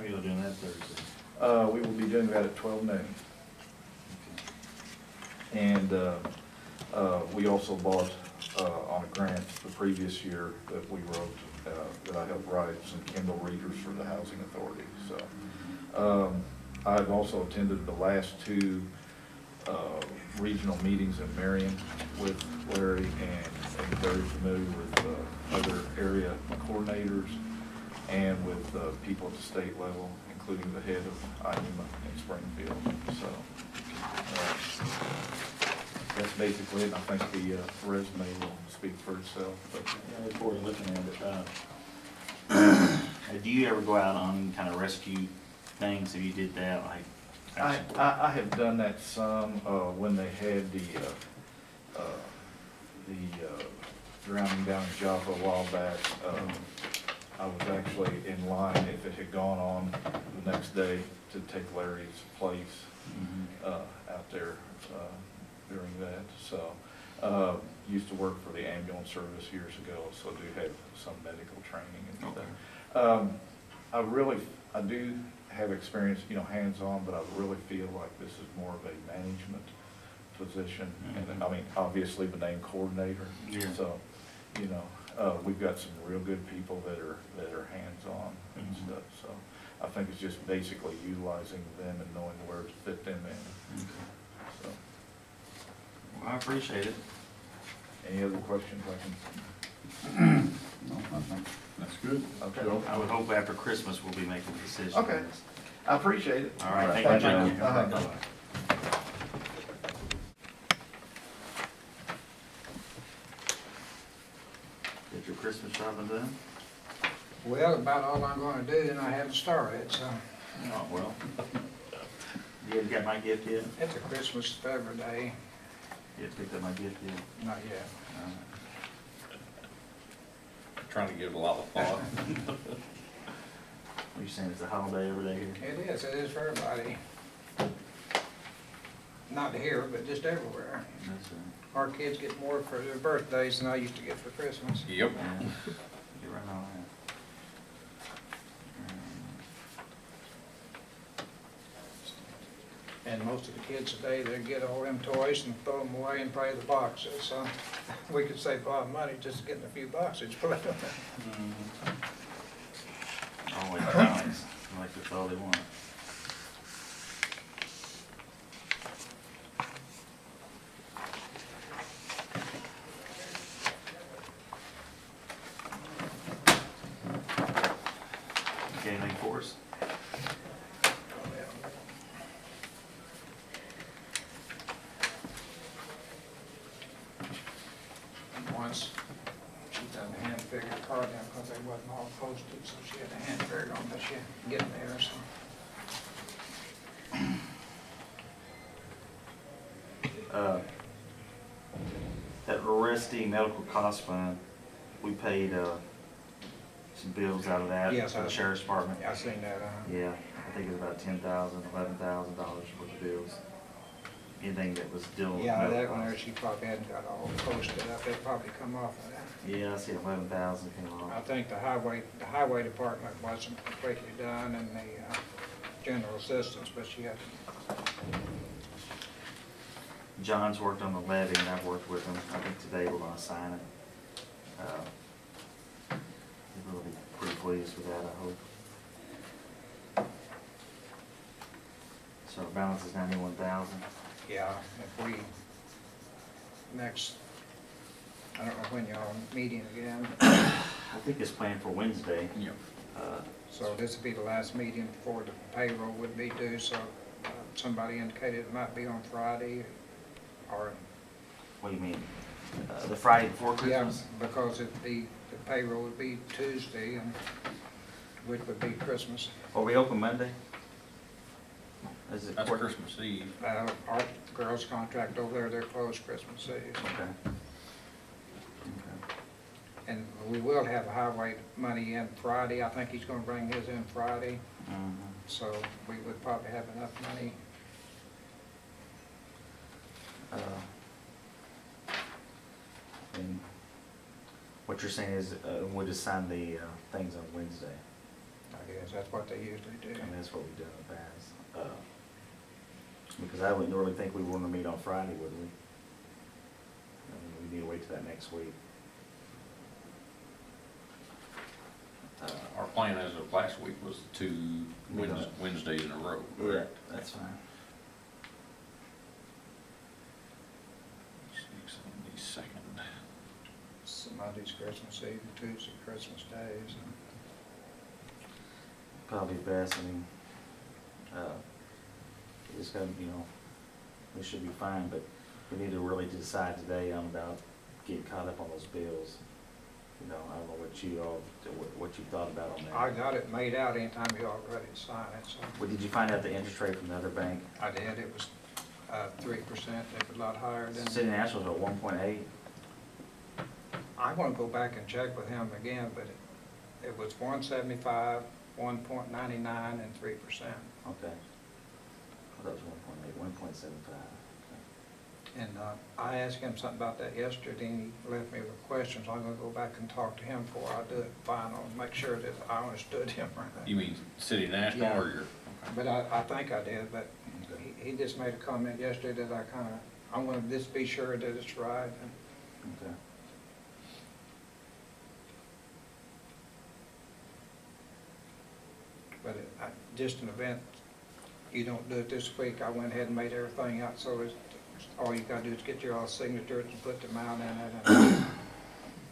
time are you doing that Thursday? We will be doing that at 12 noon. And we also bought on a grant the previous year that we wrote, that I helped write, some Kindle readers for the Housing Authority. So I've also attended the last two regional meetings in Marion with Larry, and I'm very familiar with other area coordinators and with people at the state level, including the head of INEMA in Springfield. So that's basically it. I think the resume will speak for itself. But I look forward to looking at it. Do you ever go out on kind of rescue things? If you did that, like I have done that some when they had the drowning down in Joppa a while back. I was actually in line if it had gone on the next day to take Larry's place out there during that. So used to work for the ambulance service years ago, so do have some medical training and stuff. I do have experience, hands-on, but I really feel like this is more of a management position. And I mean, obviously the name coordinator. Yeah. So, we've got some real good people that are hands-on and stuff. So I think it's just basically utilizing them and knowing where to fit them in. So. Well, I appreciate it. Any other questions I can? No, I think that's good. Okay. I would hope after Christmas we'll be making a decision. Okay. I appreciate it. All right. Thank you, John. Bye-bye. Get your Christmas shopping done? Well, about all I'm gonna do, and I haven't started, so. Oh, well. You haven't got my gift yet? It's a Christmas every day. You haven't picked up my gift yet? Not yet. Trying to give a lot of thought. Are you saying it's a holiday every day here? It is for everybody. Not here, but just everywhere. That's right. Our kids get more for their birthdays than I used to get for Christmas. Yep. You're right on that. And most of the kids today, they get all them toys and throw them away and pay the boxes. So we could save a lot of money just getting a few boxes. Always nice. Like that's all they want. Okay, anything for us? Once she done a hand figure card down because they wasn't all posted, so she had a hand figure on, but she get there. So That arrestee medical cost fund, we paid some bills out of that Yes, for the sheriff's department. I seen that. Yeah, I think it was about $10,000, $11,000 worth of bills. Anything that was still. Yeah, that one there, she probably hadn't got all posted up. It'd probably come off of that. Yeah, I see 11,000 came I off. think the highway department wasn't completely done, and the general assistance, but she had. John's worked on the levy and I've worked with him. I think today we're gonna sign it. We'll be pretty pleased with that, I hope. So our balance is 91,000. Yeah, if we, next, I don't know when y'all meeting again, I think it's planned for Wednesday. Yep. so this would be the last meeting before the payroll would be due, so somebody indicated it might be on Friday, or. What do you mean? The Friday before Yeah, Christmas? because the payroll would be Tuesday, and which would be Christmas. Are we open Monday? Is it That's Christmas Eve. Our girls' contract over there, they're closed Christmas Eve. Okay. And we will have highway money in Friday. I think he's gonna bring his in Friday, so we would probably have enough money. And what you're saying is we'll just sign the things on Wednesday. I guess that's what they usually do. I mean, that's what we've done in the past. Because I wouldn't really think we want to meet on Friday, would we? I mean, we need to wait till that next week. Our plan as of last week was 2 Wednesdays in a row. Yeah, that's fine. 2nd. So Monday's Christmas Eve, and Tuesday Christmas Day, so. Probably best, I mean, it's gonna, you know, we should be fine, but we need to really decide today on about getting caught up on those bills. You know, I don't know what you thought about on that. I got it made out anytime you all ready to sign it, so. Well, did you find out the interest rate from the other bank? I did, it was 3%, it was a lot higher than. City National's at 1.8. I want to go back and check with him again, but it was 175, 1.99, and 3%. Okay. I thought it was 1.8, 1.75. And I asked him something about that yesterday, and he left me with questions. I'm gonna go back and talk to him before I do it final, and make sure that I understood him right. You mean City National Yeah. or your? But I think I did, but he just made a comment yesterday that I want to just be sure that it's right. Okay. But just an event, you don't do it this week. I went ahead and made everything out, so all you gotta do is get your all signatures and put them out in it. And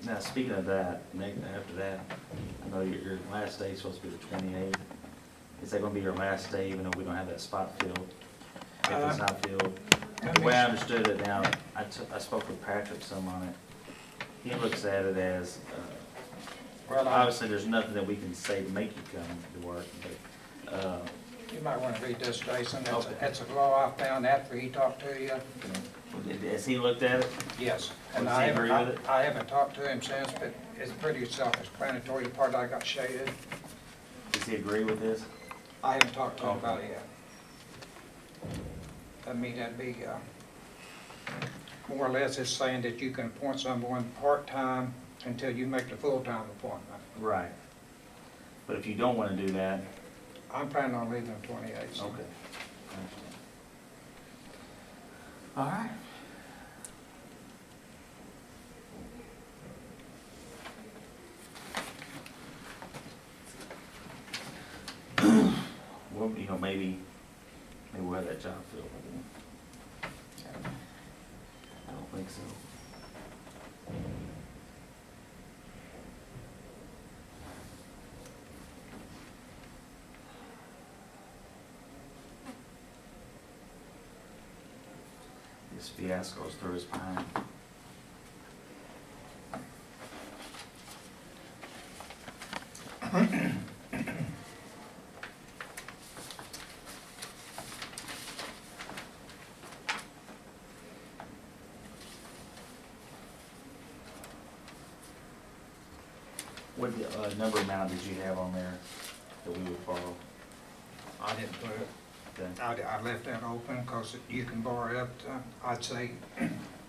Now, speaking of that, after that, I know your last day is supposed to be the 28th. Is that gonna be your last day, even though we don't have that spot filled? If it's not filled? The way I understood it now, I spoke with Patrick some on it. He looks at it as, well, obviously, there's nothing that we can say to make you come to work, but, you might want to read this, Jason. Okay. That's a law I found after he talked to you. has he looked at it? Yes. Does And he I agree haven't, with it? I haven't talked to him since, but it's pretty self-explanatory, the part I got shaded. Does he agree with this? I haven't talked to him Okay. about it yet. I mean, that'd be, more or less it's saying that you can appoint someone part-time until you make the full-time appointment. Right. But if you don't wanna do that, I'm planning on leaving the 28th. so. okay. All right. Well, you know, maybe we'll have that job filled. I don't think so. This fiasco's through his behind. What number amount did you have on there that we would borrow? I didn't put it. Okay. I left that open because you can borrow up to, I'd say,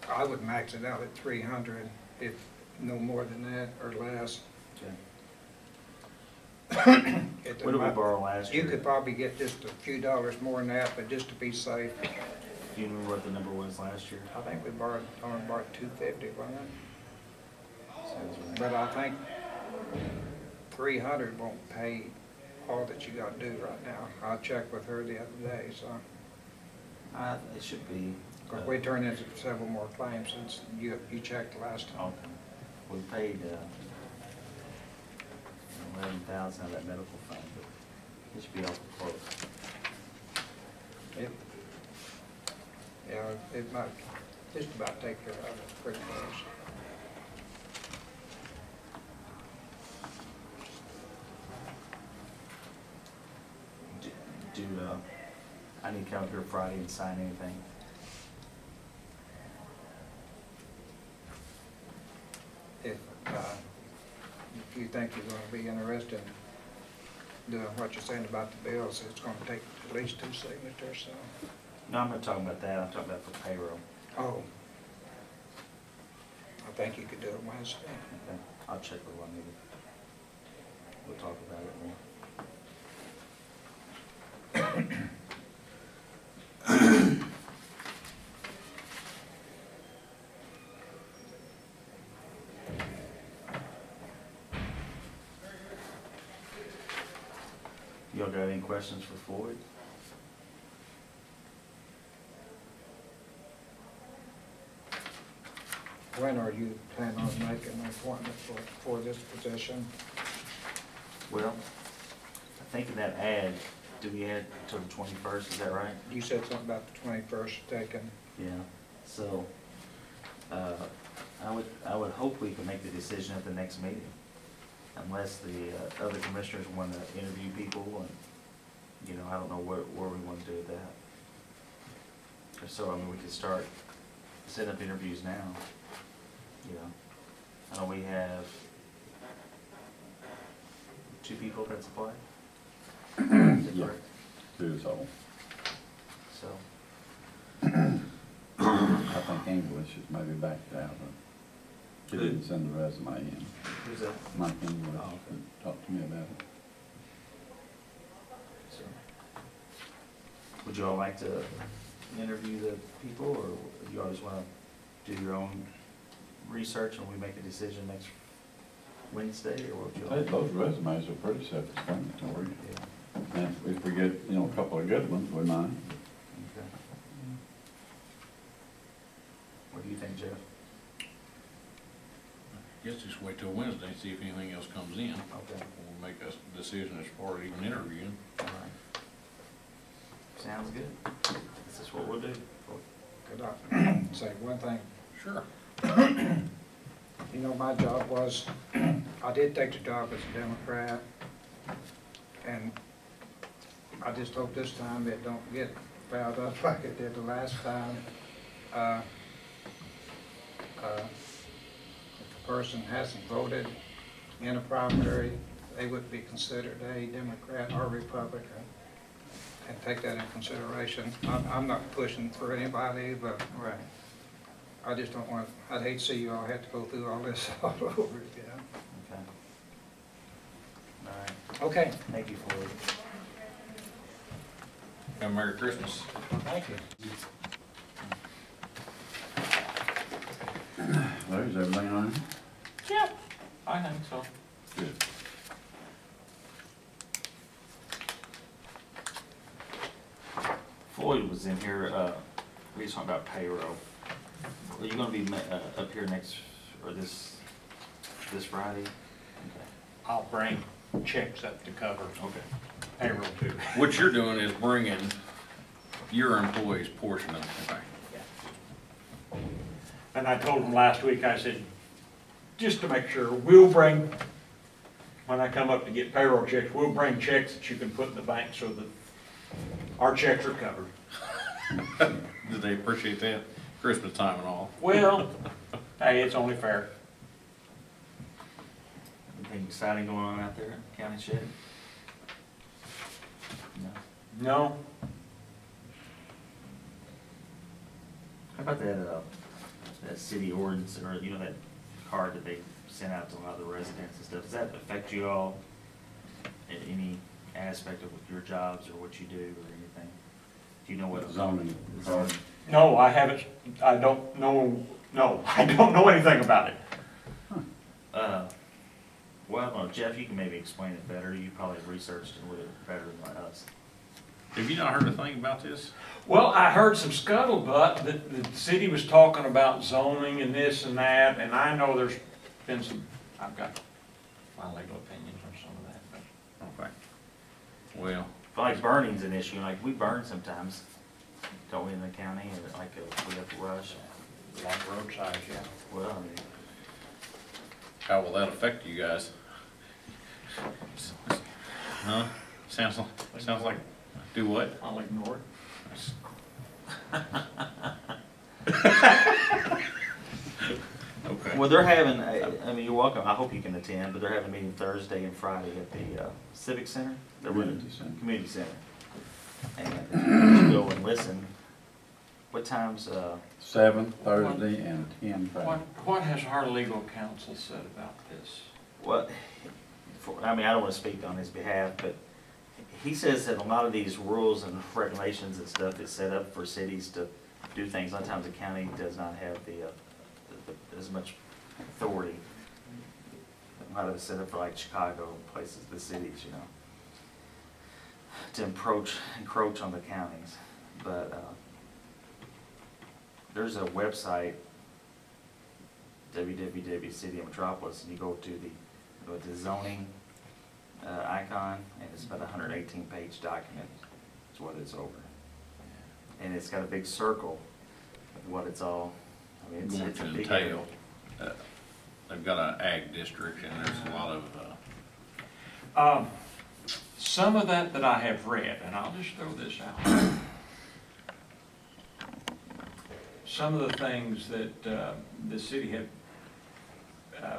I would max it out at 300, if no more than that or less. Okay. What did we borrow last year? You could probably get just a few dollars more than that, but just to be safe. Do you remember what the number was last year? I think we only borrowed 250, wasn't it? Sounds right. But I think 300 won't pay all that you gotta do right now. I checked with her the other day, so. It should be. Because we turned in several more claims since you checked last time. Okay. We paid 11,000 out of that medical fund, but it should be awful close. Yeah, it might just about take care of it, pretty close. I need to come here Friday and sign anything. If you think you're gonna be interested in doing what you're saying about the bills, it's gonna take at least 2 signatures, so. No, I'm not talking about that, I'm talking about for payroll. Oh. I think you could do it Wednesday. Okay. I'll check with one maybe. We'll talk about it more. Y'all got any questions for Floyd? When are you planning on making an appointment for this position? Well, I think in that ad, do we add till the 21st, is that right? You said something about the 21st taken. Yeah, so, I would hope we can make the decision at the next meeting, unless the other commissioners want to interview people, and, you know, I don't know where we want to do with that. Or so, I mean, we could start setting up interviews now, you know. I know we have 2 people that's applied. Is that Yeah. correct? Do so. So, I think English is maybe backed out. He didn't send the resume in. who's that? Mike English Oh, okay. talked to me about it. So, would you all like to interview the people, or do you all just want to do your own research and we make a decision next Wednesday, or what would you all? Hey, those resumes are pretty self-explanatory. Yeah, And if we get, you know, a couple of good ones, we might. okay. What do you think, Jeff? Guess just wait till Wednesday, and see if anything else comes in. Okay, We'll make a decision as far as even interviewing. all right. Sounds good. This is what we'll do. Could I say one thing? Sure. You know, my job was, I did take the job as a Democrat, and I just hope this time it don't get fouled up like it did the last time. If a person hasn't voted in a primary, they would be considered a Democrat or Republican, and take that in consideration. I'm not pushing for anybody, but Right. I just don't want, I'd hate to see you all have to go through all this all over again. Okay. All right, Okay. thank you, Floyd. And Merry Christmas. Thank you. There's everything on it. Yeah, I think so. Good. Floyd was in here, we was talking about payroll. Are you gonna be up here next, or this Friday? Okay. I'll bring checks up to cover Okay. payroll too. What you're doing is bringing your employees' portion of it. Okay. And I told them last week, I said, just to make sure, we'll bring, when I come up to get payroll checks, we'll bring checks that you can put in the bank so that our checks are covered. Did they appreciate that? Christmas time and all. Well, hey, it's only fair. Anything exciting going on out there in the county shed? No. No, How about that city ordinance, or, you know, that card that they sent out to a lot of the residents and stuff? Does that affect you all in any aspect of your jobs or what you do or anything? Do you know what? Zoning card. no, I haven't, I don't know, no, I don't know anything about it. Well, I don't know, Jeff, you can maybe explain it better. You probably researched it a little better than us. Have you not heard a thing about this? Well, I heard some scuttlebutt that the city was talking about zoning and this and that, and I know there's been some, I've got my legal opinions on some of that, but. Okay. Well, But like burning's an issue, like we burn sometimes, don't we, in the county, or like we have to rush. Along roadsides, yeah. Well, I mean, how will that affect you guys? Huh? Sounds like, do what? I'll ignore it. Okay. well, they're having, I mean, you're welcome, I hope you can attend, but they're having a meeting Thursday and Friday at the Civic Center. They're running- Community center. Community Center. And if you go and listen, what times, 7 Thursday and 10 Friday. What has our legal counsel said about this? what, I mean, I don't want to speak on his behalf, but he says that a lot of these rules and regulations and stuff is set up for cities to do things. A lot of times the county does not have as much authority. A lot of it's set up for like Chicago and places, the cities, you know, to encroach on the counties. But there's a website, www.city of Metropolis, and you go to the zoning icon, and it's about a 118-page document. Is what it's over, and it's got a big circle of what it's all. I mean, Going it's a to big entail. They've got an ag district, and there's a lot of, Some of that I have read, and I'll just throw this out. Some of the things that the city had,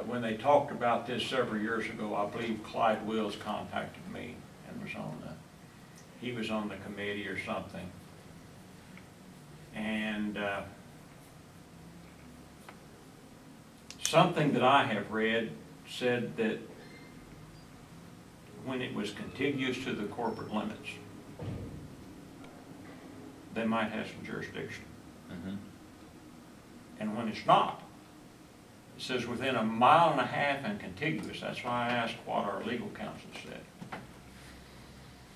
when they talked about this several years ago, I believe Clyde Wills contacted me and he was on the committee or something. And something that I have read said that when it was contiguous to the corporate limits, they might have some jurisdiction. mm-hmm. And when it's not, it says within 1.5 miles and contiguous. That's why I asked what our legal counsel said.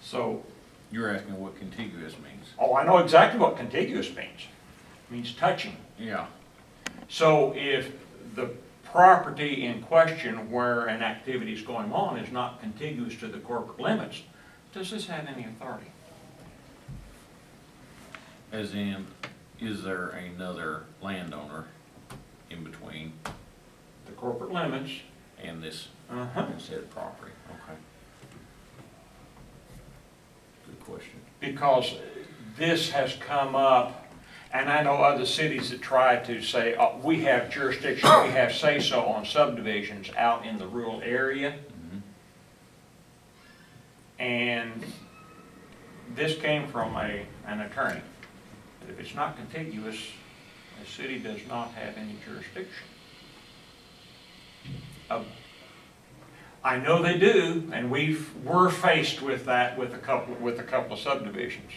So, You're asking what contiguous means? oh, I know exactly what contiguous means. It means touching. Yeah. So if the property in question where an activity is going on is not contiguous to the corporate limits, does this have any authority? As in, is there another landowner in between The corporate limits, and this uh-huh, said property? Okay. Good question. because this has come up, and I know other cities that try to say, oh, we have jurisdiction, we have say-so on subdivisions out in the rural area. Mm-hmm. And this came from an attorney. If it's not contiguous, the city does not have any jurisdiction. I know they do, and we're faced with that with a couple of subdivisions,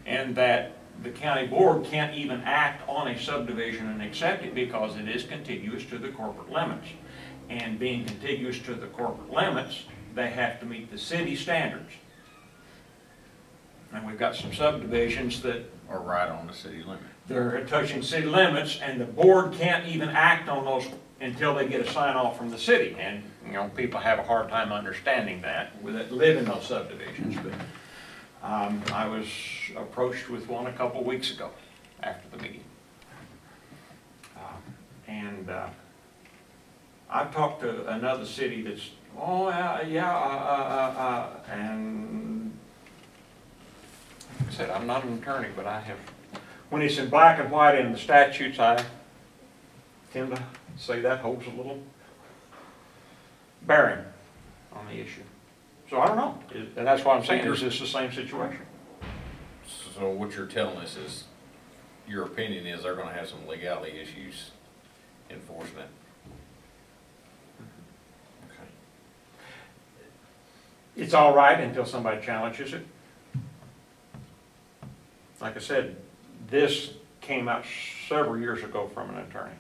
and that the county board can't even act on a subdivision and accept it because it is contiguous to the corporate limits. And being contiguous to the corporate limits, they have to meet the city standards. And we've got some subdivisions that Or right on the city limit. they're touching city limits, and the board can't even act on those until they get a sign off from the city. And, you know, people have a hard time understanding that, that live in those subdivisions. But I was approached with one a couple of weeks ago after the meeting. I've talked to another city that's, oh, and like I said, I'm not an attorney, but I have, when it's in black and white in the statutes, I tend to say that holds a little bearing on the issue. So I don't know, and that's why I'm saying, is this the same situation? So what you're telling us is, your opinion is they're gonna have some legality issues enforcing it? Okay. It's all right until somebody challenges it. Like I said, this came out several years ago from an attorney.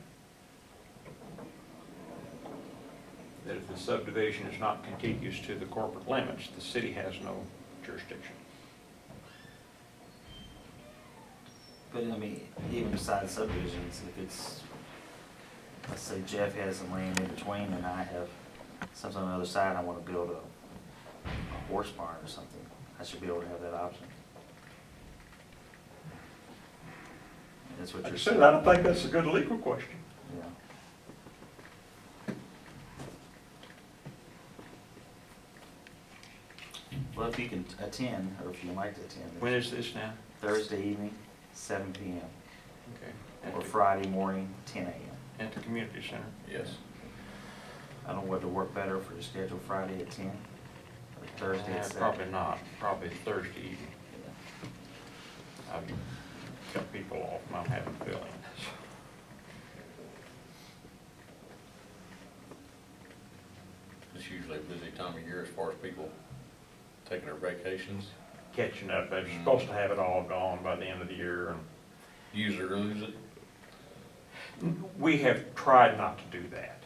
That if the subdivision is not contiguous to the corporate limits, the city has no jurisdiction. But I mean, even besides subdivisions, if it's, let's say Jeff has some land in between and I have something on the other side, I want to build a horse barn or something, I should be able to have that option. And that's what Like I you're said, saying. I don't think that's a good legal question. Yeah. Well, if you can attend, or if you'd like to attend. When is this now? Thursday evening, 7 p.m. Okay. or Friday morning, 10 a.m. At the community center? Yes. I don't know what to work better for your schedule, Friday at 10 or Thursday at 7. Probably not, probably Thursday evening. I've got people off and I'm having to fill in. It's usually a busy time of year as far as people Taking their vacations, catching up. They're supposed to have it all gone by the end of the year, and use it or lose it. we have tried not to do that.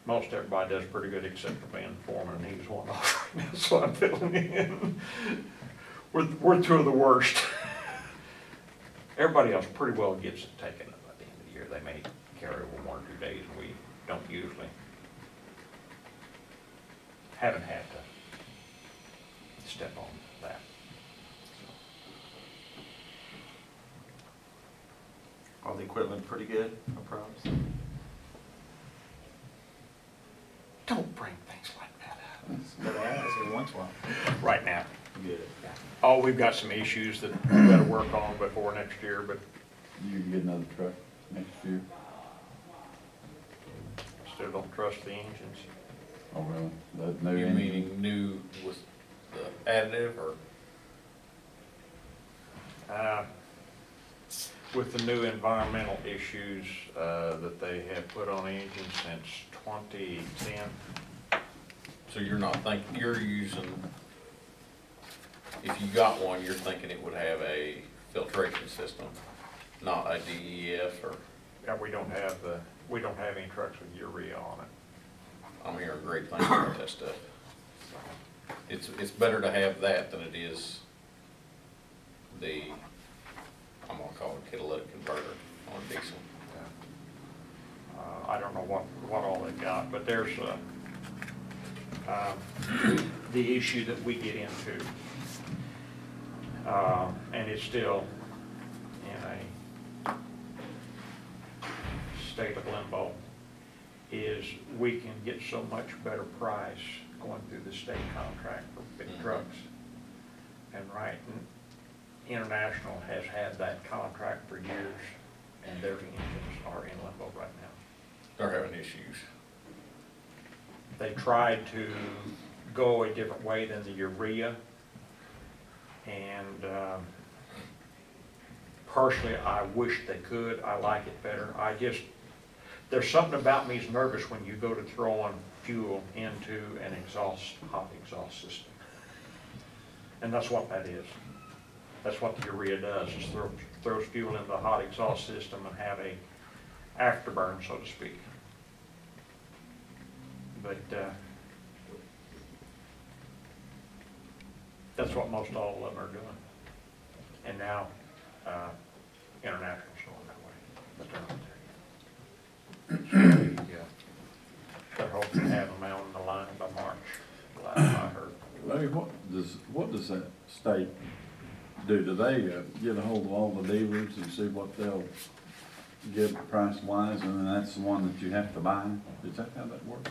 Most everybody does pretty good except for Ben Foreman, and he was one off right now, so I'm filling in. We're two of the worst. Everybody else pretty well gets it taken up at the end of the year. They may carry over 1 or 2 days, and we don't usually. Haven't had to step on that. All the equipment pretty good, no problems? Don't bring things like that up. But I ask every once in a while. Right now. Good. Oh, we've got some issues that we've got to work on before next year, but You can get another truck next year. still don't trust the engines. Oh, really? That new You engine? meaning new with the additive or? With the new environmental issues that they have put on engines since 2010. So you're not thinking, you're using, if you got one, you're thinking it would have a filtration system, not a DEF or, Yeah, we don't have any trucks with urea on it. I'm hearing great things about that stuff. It's better to have that than it is the, I'm gonna call it catalytic converter on diesel. I don't know what all they got, but there's the issue that we get into, and it's still in a state of limbo, is we can get so much better price going through the state contract for big trucks. And right, International has had that contract for years, and their engines are in limbo right now. They're having issues. They tried to go a different way than the urea, and personally, I wish they could. I like it better. There's something about me is nervous when you go to throwing fuel into an hot exhaust system. And that's what that is. That's what the urea does, is throws fuel into the hot exhaust system and have a afterburn, so to speak. But that's what most all of them are doing. And now International's going that way, but they're not there yet. So, they're hoping to have them out on the line by March, last I heard. Larry, what does that state do? Do they get a hold of all the dealers and see what they'll give price wise, and then that's the one that you have to buy? Is that how that works?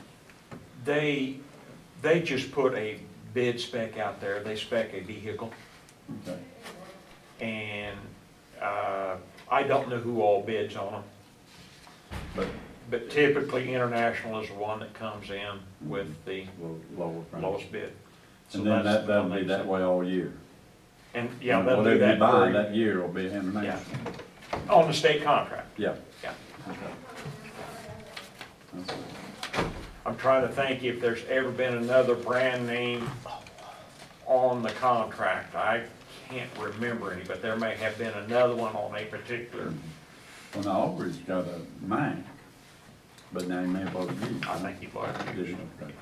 They just put a bid spec out there. They spec a vehicle, Okay. and I don't know who all bids on them, but typically International is the one that comes in with the Lower price. lowest bid. So And then that's the that'll one be they that way all year. And yeah, they'll do Whatever that you buy for that year will be international. on the state contract. Yeah. Yeah. Okay. That's it. I'm trying to think if there's ever been another brand name on the contract. I can't remember any, but there may have been another one on a particular. Well, now, Aubrey's got a Mac, but now he may have bought it used. I think he bought it Did used. he? Okay.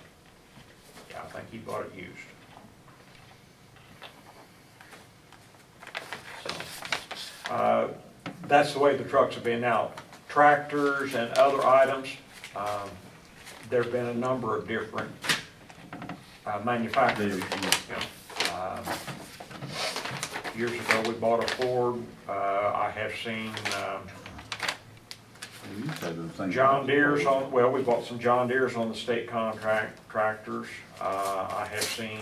Yeah, I think he bought it used. So, that's the way the trucks have been. Now, tractors and other items, there've been a number of different manufacturers. You know, years ago, we bought a Ford. I have seen You said the same. John Deere's we bought some John Deere's on the state contract tractors. I have seen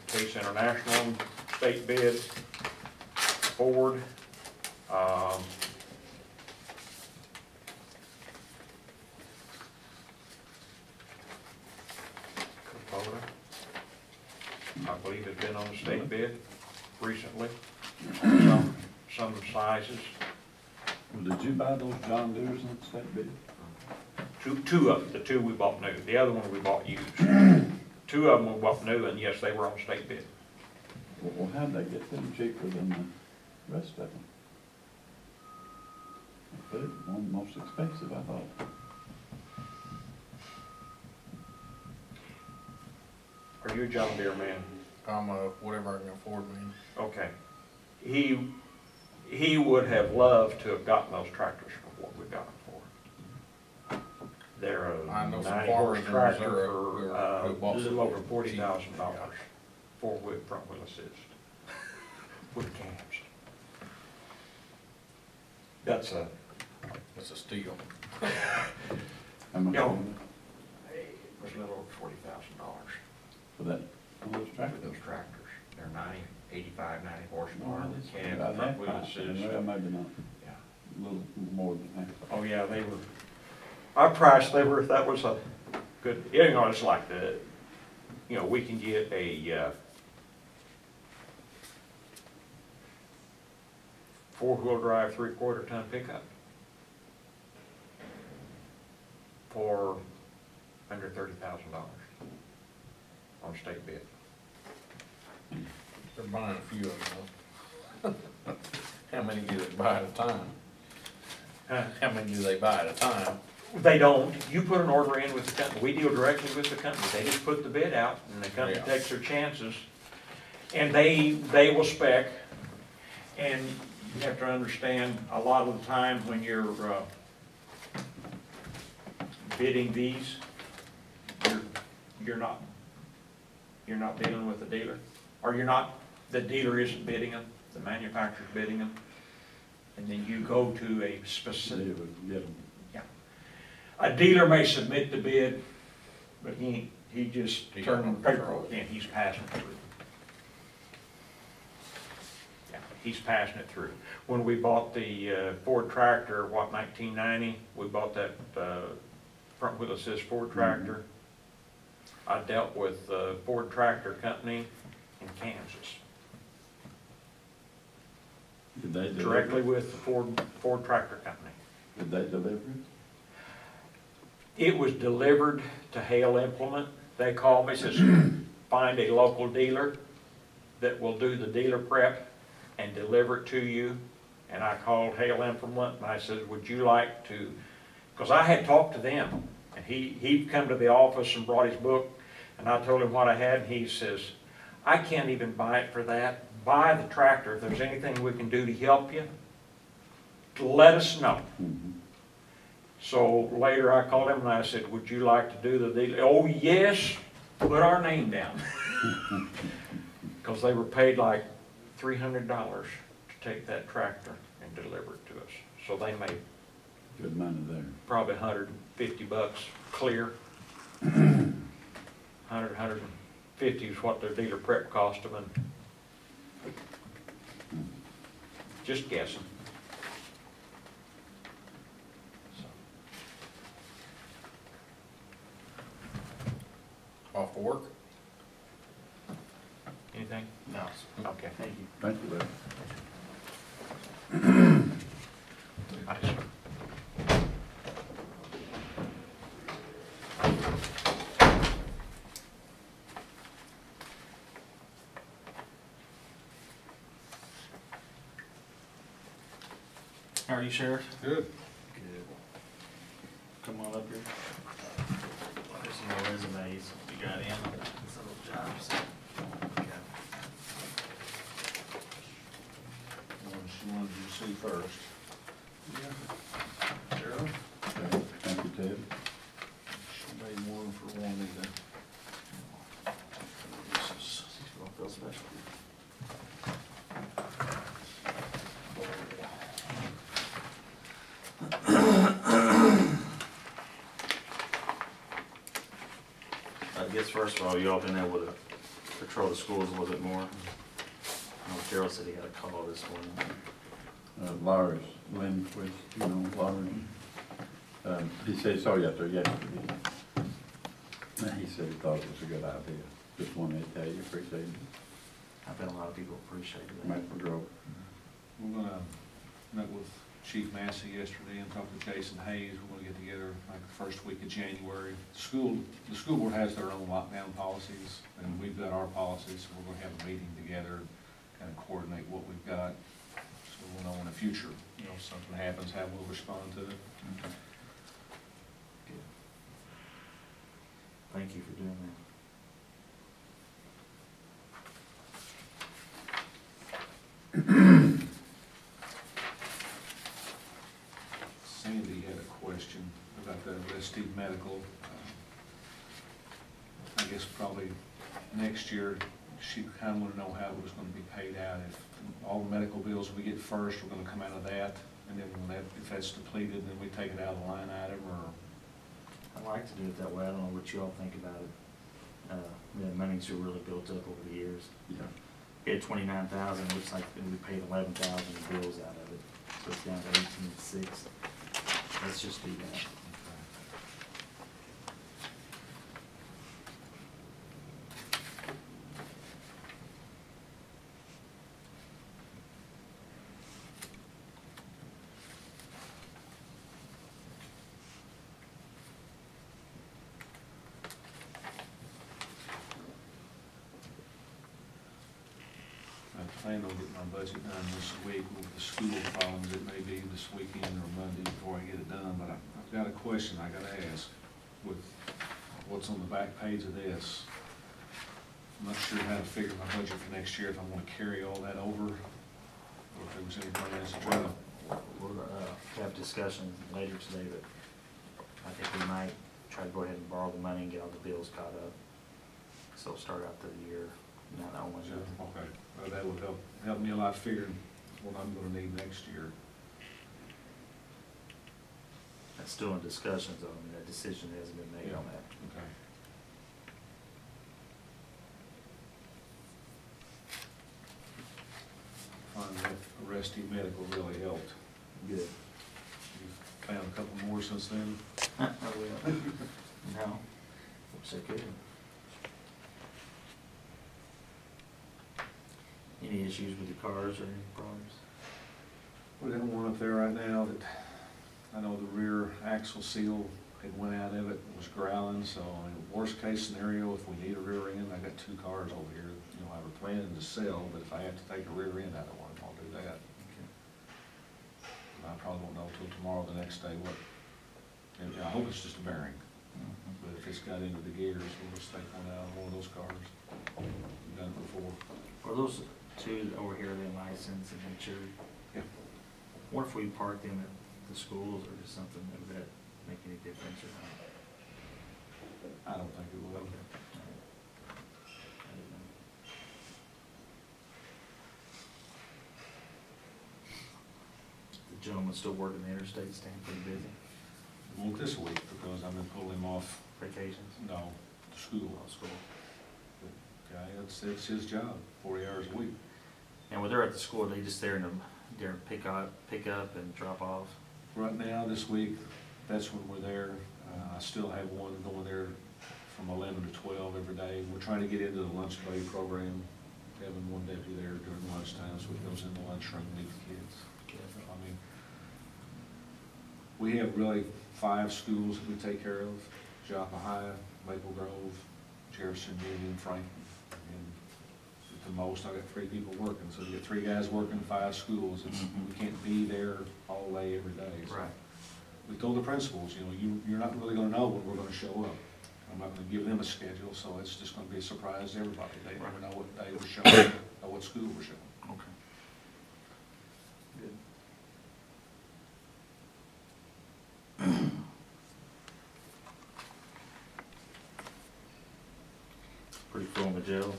Case International state bid, Ford. Kubota, I believe has been on the state bid recently, some sizes. Well, did you buy those John Deere's on the state bid? Two of them, the two we bought new, the other one we bought used. Two of them we bought new, and yes, they were on state bid. Well, how'd they get them cheaper than the rest of them? But it was one of the most expensive, I thought. Are you a John Deere man? I'm whatever I can afford, man. Okay. He would have loved to have gotten those tractors for what we got them for. They're I a know some 90 farmers horse in tractor Missouri for, who a bought little some over cheap. $40,000, four-wheel, front-wheel assist, with cabs. That's a, It's a steal. How much Yeah. was it was a little over $40,000 for that, for those for tractors? those tractors. They're 85, 90 horsepower, Well, that's cab, about half front-wheel price. assist. Well, maybe not, Yeah. a little more than half. Oh, yeah, they were, our price, that was a good, you know, it's like the, you know, we can get a, four-wheel drive, three-quarter ton pickup for under $30,000 on state bid. They're buying a few of them, though. How many do they buy at a time? How many do they buy at a time? They don't, you put an order in with the company, we deal directly with the company, they just put the bid out, and the company Yeah. takes their chances. And they will spec, and you have to understand, a lot of the time when you're, bidding these, you're not dealing with the dealer, or the dealer isn't bidding them, the manufacturer's bidding them, and then you go to a specific. They would get them. A dealer may submit the bid, but he just He got turned no the control. paperwork in, he's passing it through. Yeah, he's passing it through. When we bought the Ford tractor, 1990, we bought that front wheel assist Ford tractor. I dealt with the Ford Tractor Company in Kansas, Did they deliver? directly with the Ford Tractor Company. Did they deliver it? It was delivered to Hale Implement. They called me, says, find a local dealer that will do the dealer prep and deliver it to you. And I called Hale Implement and I said, would you like to, because I had talked to them. And he'd come to the office and brought his book, and I told him what I had, and he says, I can't even buy it for that. Buy the tractor. If there's anything we can do to help you, let us know. Mm-hmm. So later I called him and I said, would you like to do the deal? Oh, yes, put our name down. Because they were paid like $300 to take that tractor and deliver it to us. So they made Good money there. probably $150 clear. 100, 150 is what their dealer prep cost them, and just guessing. Off work? Anything? No. Okay. Thank you. Thank you, Larry. How are you, Sheriff? Good. Good. Come on up here. There's some more resumes you got in, some of those jobs. Okay. Which ones you see first? Sheriff? Okay. Thank you, Ted. She made one for one either. This is, I feel special. I guess first of all, y'all been able to patrol the schools a little bit more. I know Gerald said he had a call this morning. Lars Lindquist, you know, Lars. He said he saw you out there yesterday. And he said he thought it was a good idea. Just wanted to tell you, appreciate it. I bet a lot of people appreciate that. Maple Grove. We're gonna meet with Chief Massey yesterday and talked to Jason Hayes. We're gonna get together like the first week of January. The school board has their own lockdown policies, and we've got our policies, so we're gonna have a meeting together, kind of coordinate what we've got, so we'll know in the future, you know, if something happens, how we'll respond to it. Okay. Good. Thank you for doing that. Sandy had a question about the Restive Medical. I guess probably next year, she kind of want to know how it was going to be paid out. If all the medical bills we get first, we're going to come out of that, and then when that, if that's depleted, then we take it out of the line item, or? I like to do it that way. I don't know what you all think about it. The monies are really built up over the years. Yeah. We had 29,000, looks like we paid 11,000 in bills out of it, so it's down to 18,600. Let's just do that. I plan on getting my budget done this week with the school problems. It may be this weekend or Monday before I get it done, but I've got a question I gotta ask with what's on the back page of this. I'm not sure how to figure my budget for next year, if I wanna carry all that over, or if there was any plans to try to. We'll have discussion later today, but I think we might try to go ahead and borrow the money and get all the bills caught up. So we'll start out the year, not only. Okay, well, that would help me a lot figuring what I'm gonna need next year. That's still in discussions, though. I mean, that decision hasn't been made on that. Okay. Finding that Restive Medical really helped. Good. You've found a couple more since then? I will. No, wish I could. Any issues with your cars or any problems? We got one up there right now that, I know the rear axle seal had went out of it, was growling, so I mean, worst case scenario, if we need a rear end, I got 2 cars over here, you know, I were planning to sell, but if I have to take a rear end out of one, I'll do that. Okay. I probably won't know till tomorrow, the next day, what, and I hope it's just a bearing, but if it's got into the gears, we'll just take one out of one of those cars. We've done it before. Are those two over here, they licensed and insured? Yeah. What if we park them at the schools or just something that would that make any difference or not? I don't think it will. Okay. All right. I didn't know. The gentleman still working the interstate, staying pretty busy? Well, this week, because I've been pulling him off, Vacations? no, to school. Law school. Okay, it's his job, 40 hours a week. And when they're at the school, are they just there to pick up and drop off? Right now, this week, that's when we're there. I still have one going there from 11 to 12 every day. We're trying to get into the lunch buddy program, having one deputy there during lunchtime, so he goes in the lunchroom and meet the kids. I mean, we have really 5 schools that we take care of: Joppa High, Maple Grove, Jefferson, Union, Franklin. And at the most, I got 3 people working, so you get 3 guys working 5 schools. We can't be there all day, every day. So Right. we told the principals, you know, you're not really gonna know when we're gonna show up. I'm not gonna give them a schedule, so it's just gonna be a surprise to everybody. They never know what day we're showing, or what school we're showing. Okay. Good. Pretty full in the jail.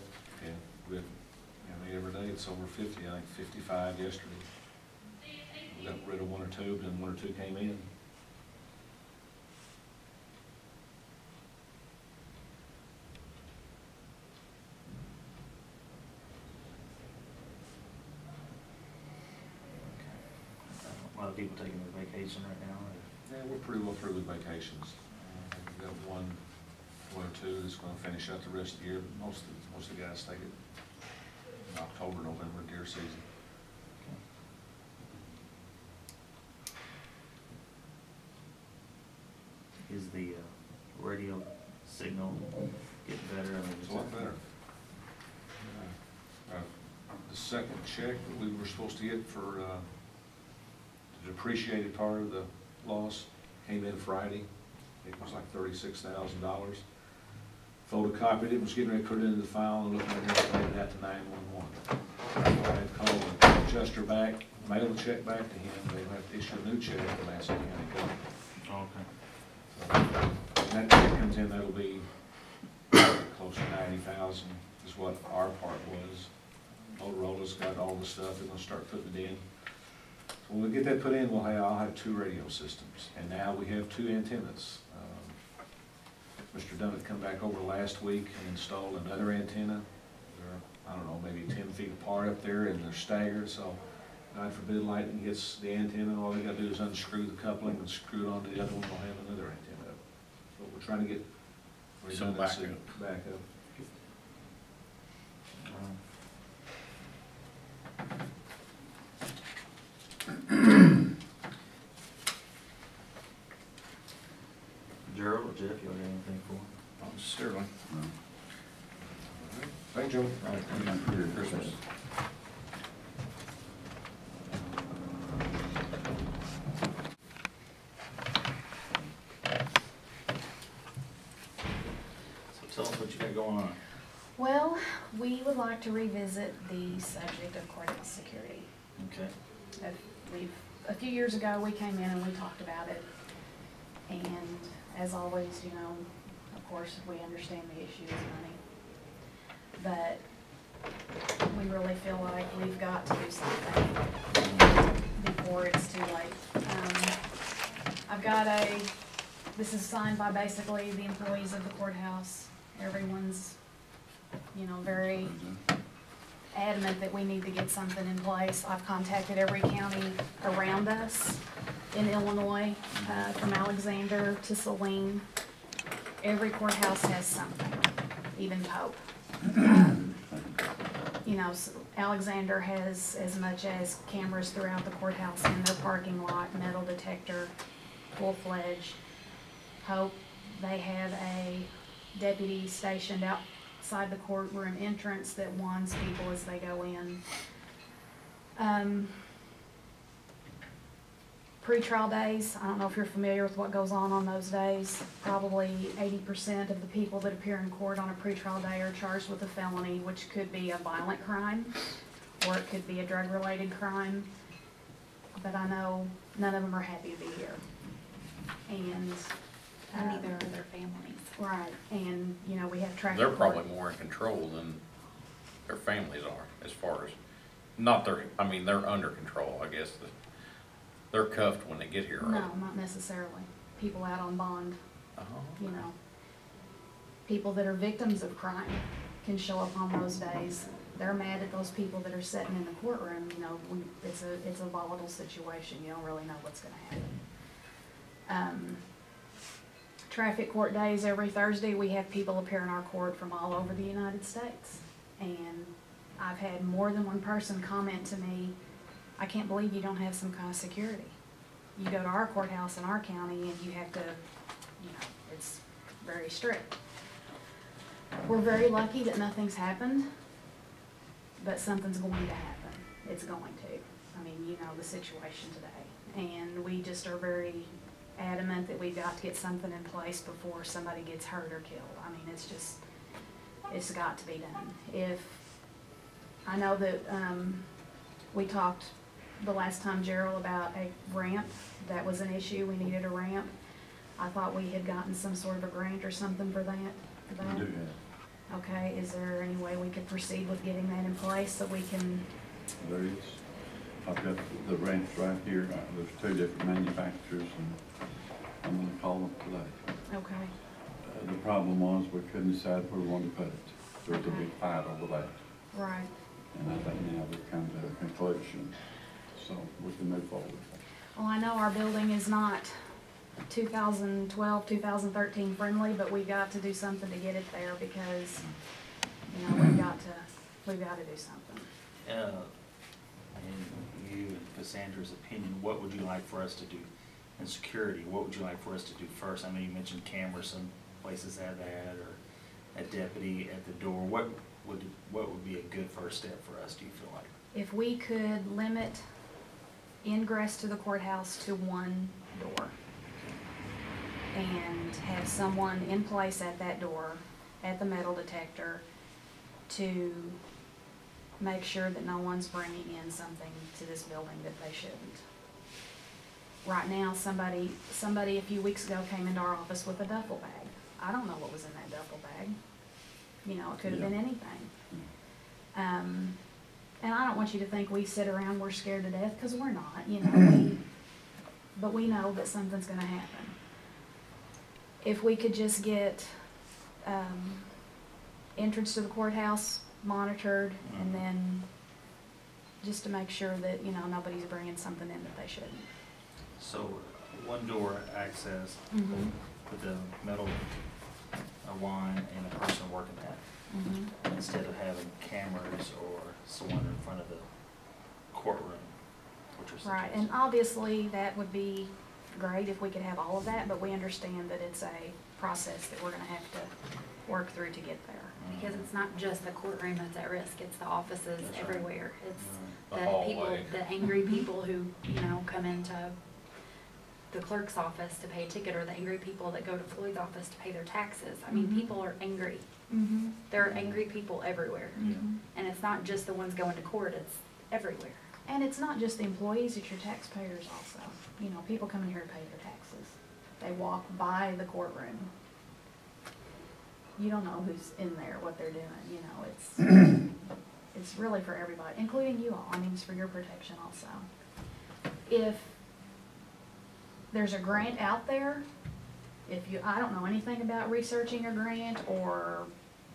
Yeah, with, I mean, every day it's over 50, I think 55 yesterday. We got rid of 1 or 2, then 1 or 2 came in. A lot of people taking their vacation right now. Yeah, we're pretty well through with vacations. We've got one or 2 that's gonna finish out the rest of the year, but most of the guys take it in October, November, deer season. the radio signal getting better? I mean, It's a lot better. The second check that we were supposed to get for the depreciated part of the loss came in Friday. It was like $36,000. Photocopied it, was getting ready to put it into the file, and looking at it, and made that to 911. I had called the adjuster back, mailed the check back to him. They have to issue a new check to Madison County Government. Okay. When that check comes in, that'll be close to 90,000 is what our part was. Motorola's got all the stuff, they're gonna start putting it in. So when we get that put in, I'll have 2 radio systems, and now we have 2 antennas. Mr. Dunnett come back over last week and installed another antenna. They're, I don't know, maybe 10 feet apart up there, and they're staggered, so God forbid lightning hits the antenna, all they gotta do is unscrew the coupling and screw it onto the other one, we'll have another antenna. So we're trying to get Some redundancy backup. back up. Gerald or Jeff, you have anything for him? Certainly. Thank you. Merry Christmas. So tell us what you got going on. Well, we would like to revisit the subject of courthouse security. Okay. A few years ago, we came in and we talked about it. And as always, you know, of course, we understand the issue is money. But we really feel like we've got to do something before it's too late. I've got this is signed by basically the employees of the courthouse. Everyone's, you know, very adamant that we need to get something in place. I've contacted every county around us in Illinois, from Alexander to Saline. Every courthouse has something, even Pope. You know, Alexander has as much as cameras throughout the courthouse in their parking lot, metal detector, full-fledged. Pope, they have a deputy stationed outside the courtroom entrance that warns people as they go in. Pre-trial days, I don't know if you're familiar with what goes on those days. Probably 80% of the people that appear in court on a pre-trial day are charged with a felony, which could be a violent crime, or it could be a drug-related crime. But I know none of them are happy to be here. And neither are their families. right, and, you know, we have traffic. They're court. probably more in control than their families are, as far as, not their, I mean, they're under control, I guess. They're cuffed when they get here, right? No, not necessarily. People out on bond, Oh, you know. People that are victims of crime can show up on those days. They're mad at those people that are sitting in the courtroom, you know, it's a volatile situation. You don't really know what's gonna happen. Traffic court days every Thursday, we have people appear in our court from all over the United States. And I've had more than one person comment to me, I can't believe you don't have some kind of security. You go to our courthouse in our county and you have to, you know, it's very strict. We're very lucky that nothing's happened, but something's going to happen. It's going to. I mean, you know the situation today. And we just are very adamant that we've got to get something in place before somebody gets hurt or killed. I mean, it's got to be done. If, I know that we talked the last time, Gerald, about a ramp. That was an issue. We needed a ramp. I thought we had gotten some sort of a grant or something for that. We do have. Okay, is there any way we could proceed with getting that in place so we can? There is. I've got the ramps right here. There's 2 different manufacturers, and I'm gonna call them today. Okay, The problem was we couldn't decide where we wanted to put it. There was a big fight over that. right. And I think now we've come to a conclusion, so we can move forward. Well, I know our building is not 2012, 2013 friendly, but we've got to do something to get it there because, you know, we've got to do something. In you and Cassandra's opinion, what would you like for us to do? And security, what would you like for us to do first? I know you mentioned cameras, some places have that, or a deputy at the door. What would be a good first step for us, do you feel like? If we could limit ingress to the courthouse to one door and have someone in place at that door, at the metal detector, to make sure that no one's bringing in something to this building that they shouldn't. Right now, somebody a few weeks ago came into our office with a duffel bag. I don't know what was in that duffel bag. You know, it could have been anything. And I don't want you to think we sit around, we're scared to death, because we're not, you know. But we know that something's gonna happen. If we could just get entrance to the courthouse monitored, and then just to make sure that, you know, nobody's bringing something in that they shouldn't. So, one door access Mm-hmm. with the metal line and a person working that, instead of having cameras or someone in front of the courtroom, which are Right, and obviously that would be great if we could have all of that, but we understand that it's a process that we're gonna have to work through to get there. Because it's not just the courtroom that's at risk, it's the offices That's right. everywhere. It's The the people, hallway. the angry people who, you know, come into the clerk's office to pay a ticket, or the angry people that go to Floyd's office to pay their taxes. I mean, Mhm. people are angry. Mm-hmm. There are angry people everywhere. And it's not just the ones going to court, it's everywhere. And it's not just the employees, it's your taxpayers also. You know, people come in here to pay their taxes. They walk by the courtroom. You don't know who's in there, what they're doing, you know, it's really for everybody, including you all. I mean, it's for your protection also. If there's a grant out there, I don't know anything about researching a grant or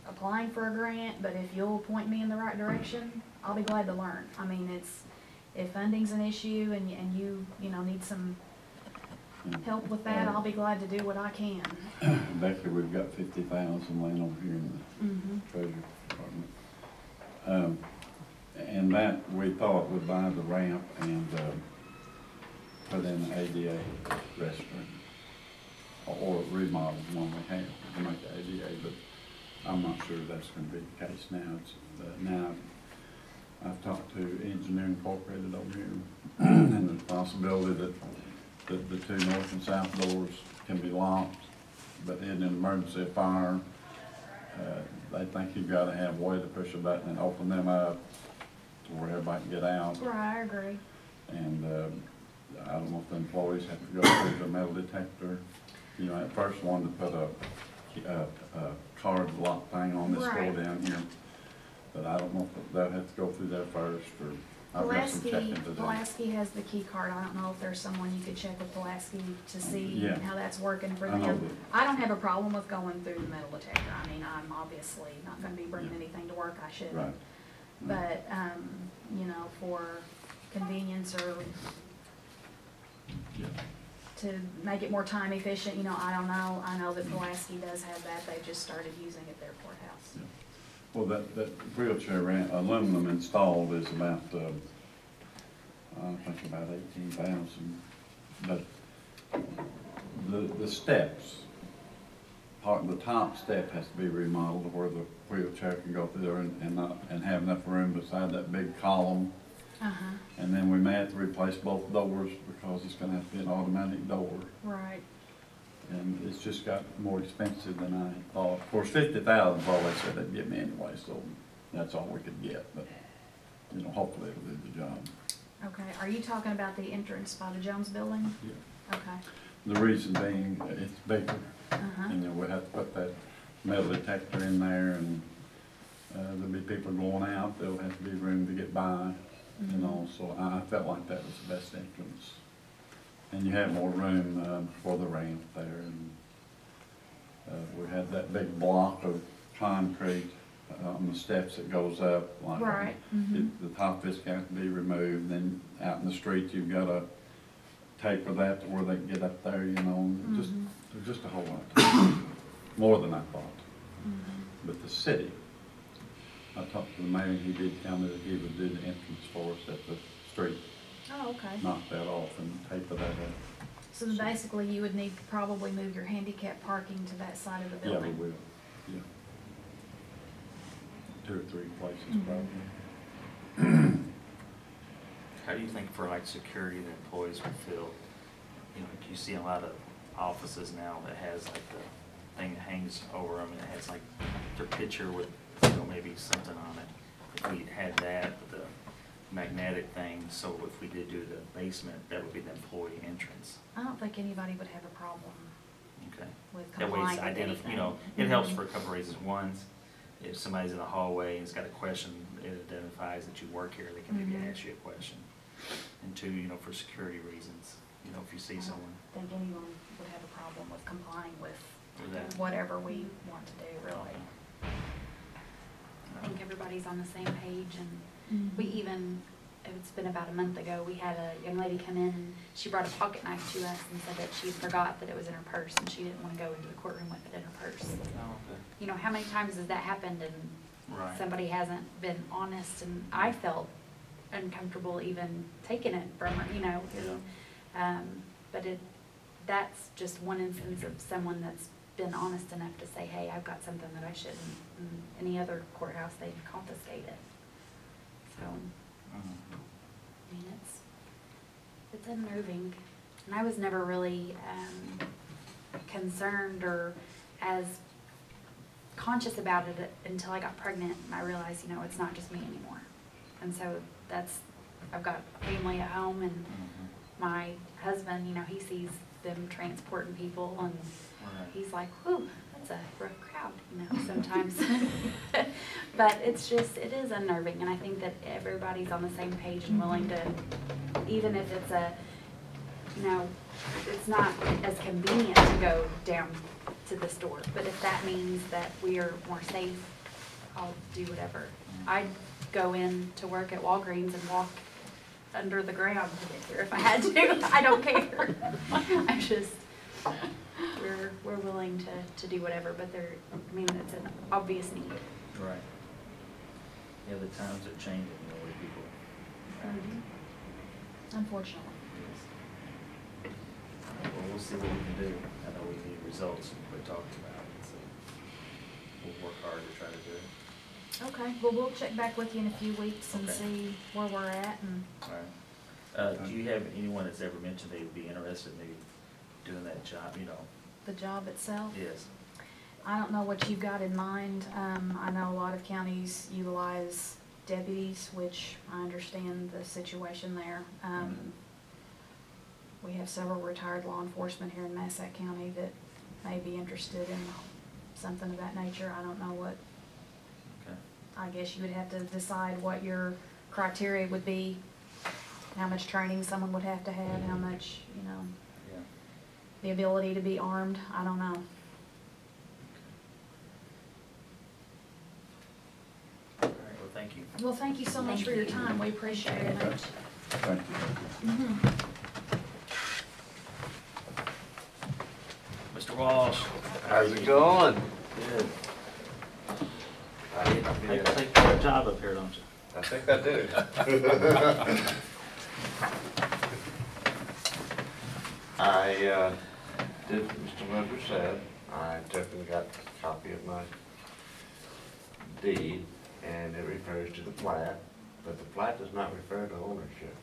applying for a grant, but if you'll point me in the right direction, I'll be glad to learn. I mean, if funding's an issue and you know, need some help with that, I'll be glad to do what I can. Becky, we've got 50,000 laying over here in the treasury department. And that, we thought would buy the ramp and put in the ADA restroom, or remodel the one we have to make the ADA, but I'm not sure that's going to be the case now. Now I've talked to Engineering Incorporated over here, and the possibility that the two north and south doors can be locked, but in an emergency of fire, they think you've got to have a way to push a button and open them up to where everybody can get out. Right, I agree. And I don't know if the employees have to go through the metal detector. You know, at first wanted to put a card lock thing on this door Right. down here, but I don't know if they'll have to go through there first, or I've got some checking to do. Pulaski has the key card. I don't know if there's someone you could check with Pulaski to see Yeah. how that's working for I know them. that. I don't have a problem with going through the metal detector. I mean, I'm obviously not gonna be bringing anything to work I shouldn't. Right. But, you know, for convenience or Yeah. to make it more time efficient, you know, I don't know. I know that Pulaski does have that. They've just started using it at their courthouse. Yeah. Well, that wheelchair ramp, aluminum installed is about, I think about 18,000. But the steps, the top step has to be remodeled where the wheelchair can go through there and have enough room beside that big column. Uh-huh, And then we may have to replace both doors because it's gonna have to be an automatic door. right. And it's just got more expensive than I thought. Of course, 50,000 is all they said they'd give me anyway, so that's all we could get. But, you know, hopefully it'll do the job. Okay, are you talking about the entrance by the Jones Building? Yeah. Okay, The reason being, it's bigger. uh-huh, And, you know, we have to put that metal detector in there, and there'll be people going out. There'll have to be room to get by, you know, so I felt like that was the best entrance. And you have more room for the ramp there, and we had that big block of concrete on the steps that goes up. Like right, the top of it's got to be removed, then out in the street you've got to taper that to where they can get up there, you know, and just a whole lot. More than I thought. But the city, I talked to the mayor, he did tell me that he would do the entrance for us at the street. Oh, okay. Knock that off and taper that up. So then basically, you would need to probably move your handicap parking to that side of the Yeah, we building. will, yeah. 2 or 3 places Mhm. probably. How do you think for like security the employees would feel? You know, you see a lot of offices now that has like the thing that hangs over them and it has like their picture with, you know, maybe something on it. If we had that, with the magnetic thing, so if we did do the basement, that would be the employee entrance. I don't think anybody would have a problem Okay. with That way complying it's with identif, anything. you know, it helps Mhm. for a couple of reasons. One, if somebody's in the hallway and has got a question, it identifies that you work here, they can maybe Mhm. ask you a question. And two, you know, for security reasons, you know, if you see I don't someone. think anyone would have a problem with complying with With that. whatever we want to do, really. I think everybody's on the same page, and we even, it's been about a month ago, we had a young lady come in, and she brought a pocket knife to us and said that she forgot that it was in her purse, and she didn't want to go into the courtroom with it in her purse. Oh, okay. You know, how many times has that happened and Right. somebody hasn't been honest, and I felt uncomfortable even taking it from her, you know, but that's just one instance of someone that's been honest enough to say, hey, I've got something that I shouldn't. In any other courthouse, they'd confiscate it. So, Mhm. I mean, it's unnerving. And I was never really concerned or as conscious about it until I got pregnant and I realized, you know, it's not just me anymore. And so I've got family at home, and Mhm. my husband, you know, he sees them transporting people, and Right. he's like, whew, that's a rough crowd, you know, sometimes. But it is unnerving, and I think that everybody's on the same page and willing to, even if it's you know, it's not as convenient to go down to the store, but if that means that we are more safe, I'll do whatever. I'd go in to work at Walgreens and walk under the ground to get here if I had to. I don't care. I just, we're willing to do whatever, but I mean, it's an obvious need. Right. Yeah, the times are changing, the way people act. Unfortunately. Yes. Well, we'll see what we can do. I know we need results, and we're talking about it, so we'll work hard to try to do it. Okay, well, we'll check back with you in a few weeks and Okay. see where we're at, and All right. Do you have anyone that's ever mentioned they'd be interested in maybe doing that job, you know? the job itself. Yes. I don't know what you've got in mind. I know a lot of counties utilize deputies, which I understand the situation there. We have several retired law enforcement here in Massac County that may be interested in something of that nature. I don't know what, Okay. I guess you would have to decide what your criteria would be, how much training someone would have to have, how much, you know, Yeah. the ability to be armed. I don't know. All right, well, thank you. Well, thank you so much for your time. We appreciate it. Thank you. Mhm. Mr. Walsh. How's it going? Good. I think you have a job up here, don't you? I think I do. I did what Mr. Winter said. I took and got a copy of my deed, and it refers to the plat, but the plat does not refer to ownership.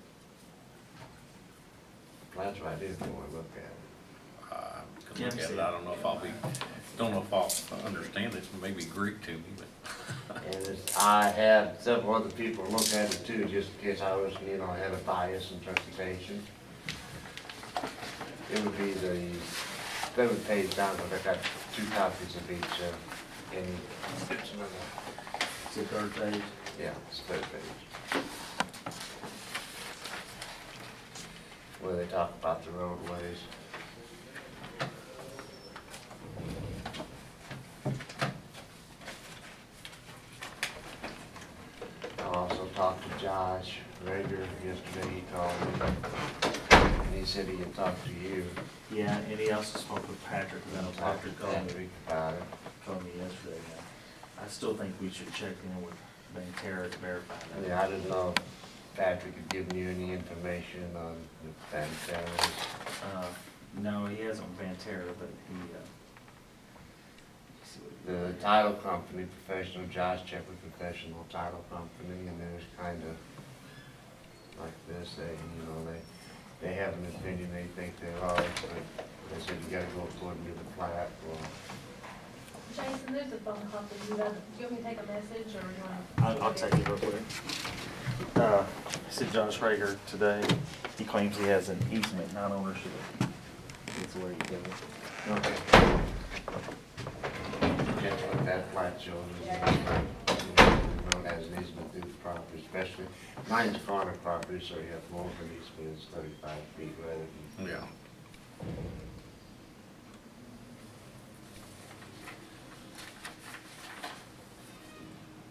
The plat's right here if you want to look at it. Could look at it. I don't know if I'll understand it, it may be Greek to me, but. And I had several other people look at it too, just in case I was, I had a bias interpretation. It would be the 7th page down, but I got 2 copies of each, it's another, It's the third page. yeah, it's 3rd page. Where they talk about the roadways. I also talked to Josh Rager yesterday, he called me, and he said he had talked to you. Yeah, and he also spoke with Patrick, and I know Patrick called me, Patrick about it. yesterday. Yeah. I still think we should check in with Banterra to verify that. Yeah, I didn't know if Patrick had given you any information on the Banterras. No, he hasn't with Banterra, but he, let's see what he- The title company, professional, Josh checked with professional title company, and there's kind of like this, they have an opinion, they think they're right, but they said you gotta go according to the plat, or. Jason, there's a phone call for you. Do you want me to take a message, or do you want to? I'll take it real quick. I said Josh Rager today, he claims he has an easement, not ownership. That's where he goes. Okay. That's what that plat shows, is that road has an easement through the property, especially, mine's corner property, so you have more of an easement, it's 35 feet rather than. Yeah.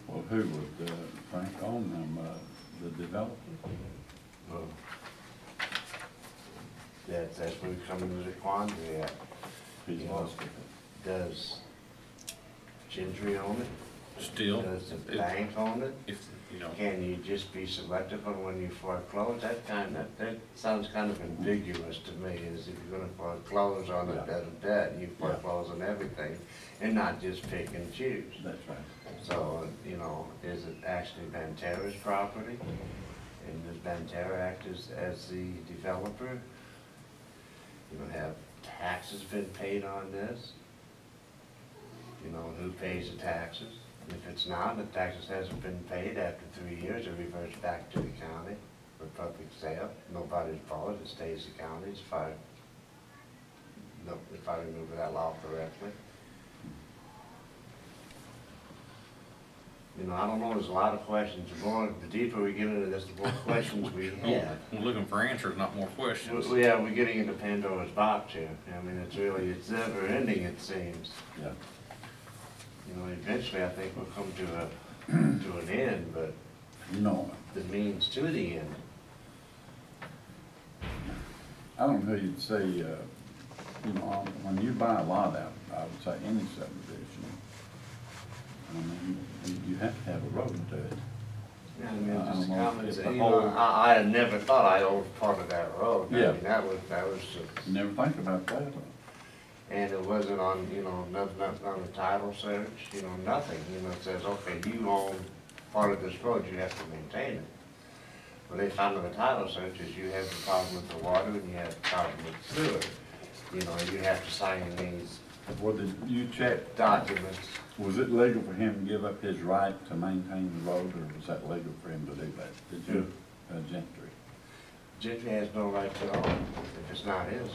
Well, who would, Frank own them, the developer? Well, that's where we come into the quandary at. He's You know, lost it. Does Gentry own it? Still, Does the bank own it? if, you know, Can you just be selective on when you foreclose? That sounds kind of ambiguous to me, is if you're gonna foreclose on a debt, you foreclose on everything, and not just pick and choose. That's right. So, is it actually Banterra's property? And does Banterra act as the developer? Have taxes been paid on this? Who pays the taxes? If it's not, the taxes hasn't been paid after 3 years, it reverts back to the county for public sale. Nobody's fault, it stays the county's if I remember that law correctly. I don't know, there's a lot of questions. The deeper we get into this, the more questions we have. we're looking for answers, not more questions. Yeah, we're getting into Pandora's box here. It's never ending, it seems. Yeah. Eventually I think we'll come to an end, but the means to the end. I don't know who you'd say, when you buy a lot out, I would say any subdivision, you have to have a road to it. Just comments, if the whole- I had never thought I owned part of that road. Yeah. That was just. You never think about that. And it wasn't on, nothing on the title search, nothing. It says, okay, you own part of this road, you have to maintain it. Well, they found in the title search is you have a problem with the water and you have a problem with sewer. You have to sign these Well, did you check, documents. was it legal for him to give up his right to maintain the road, or was that legal for him to do that? Did you, Gentry? Gentry has no right to own if it's not his.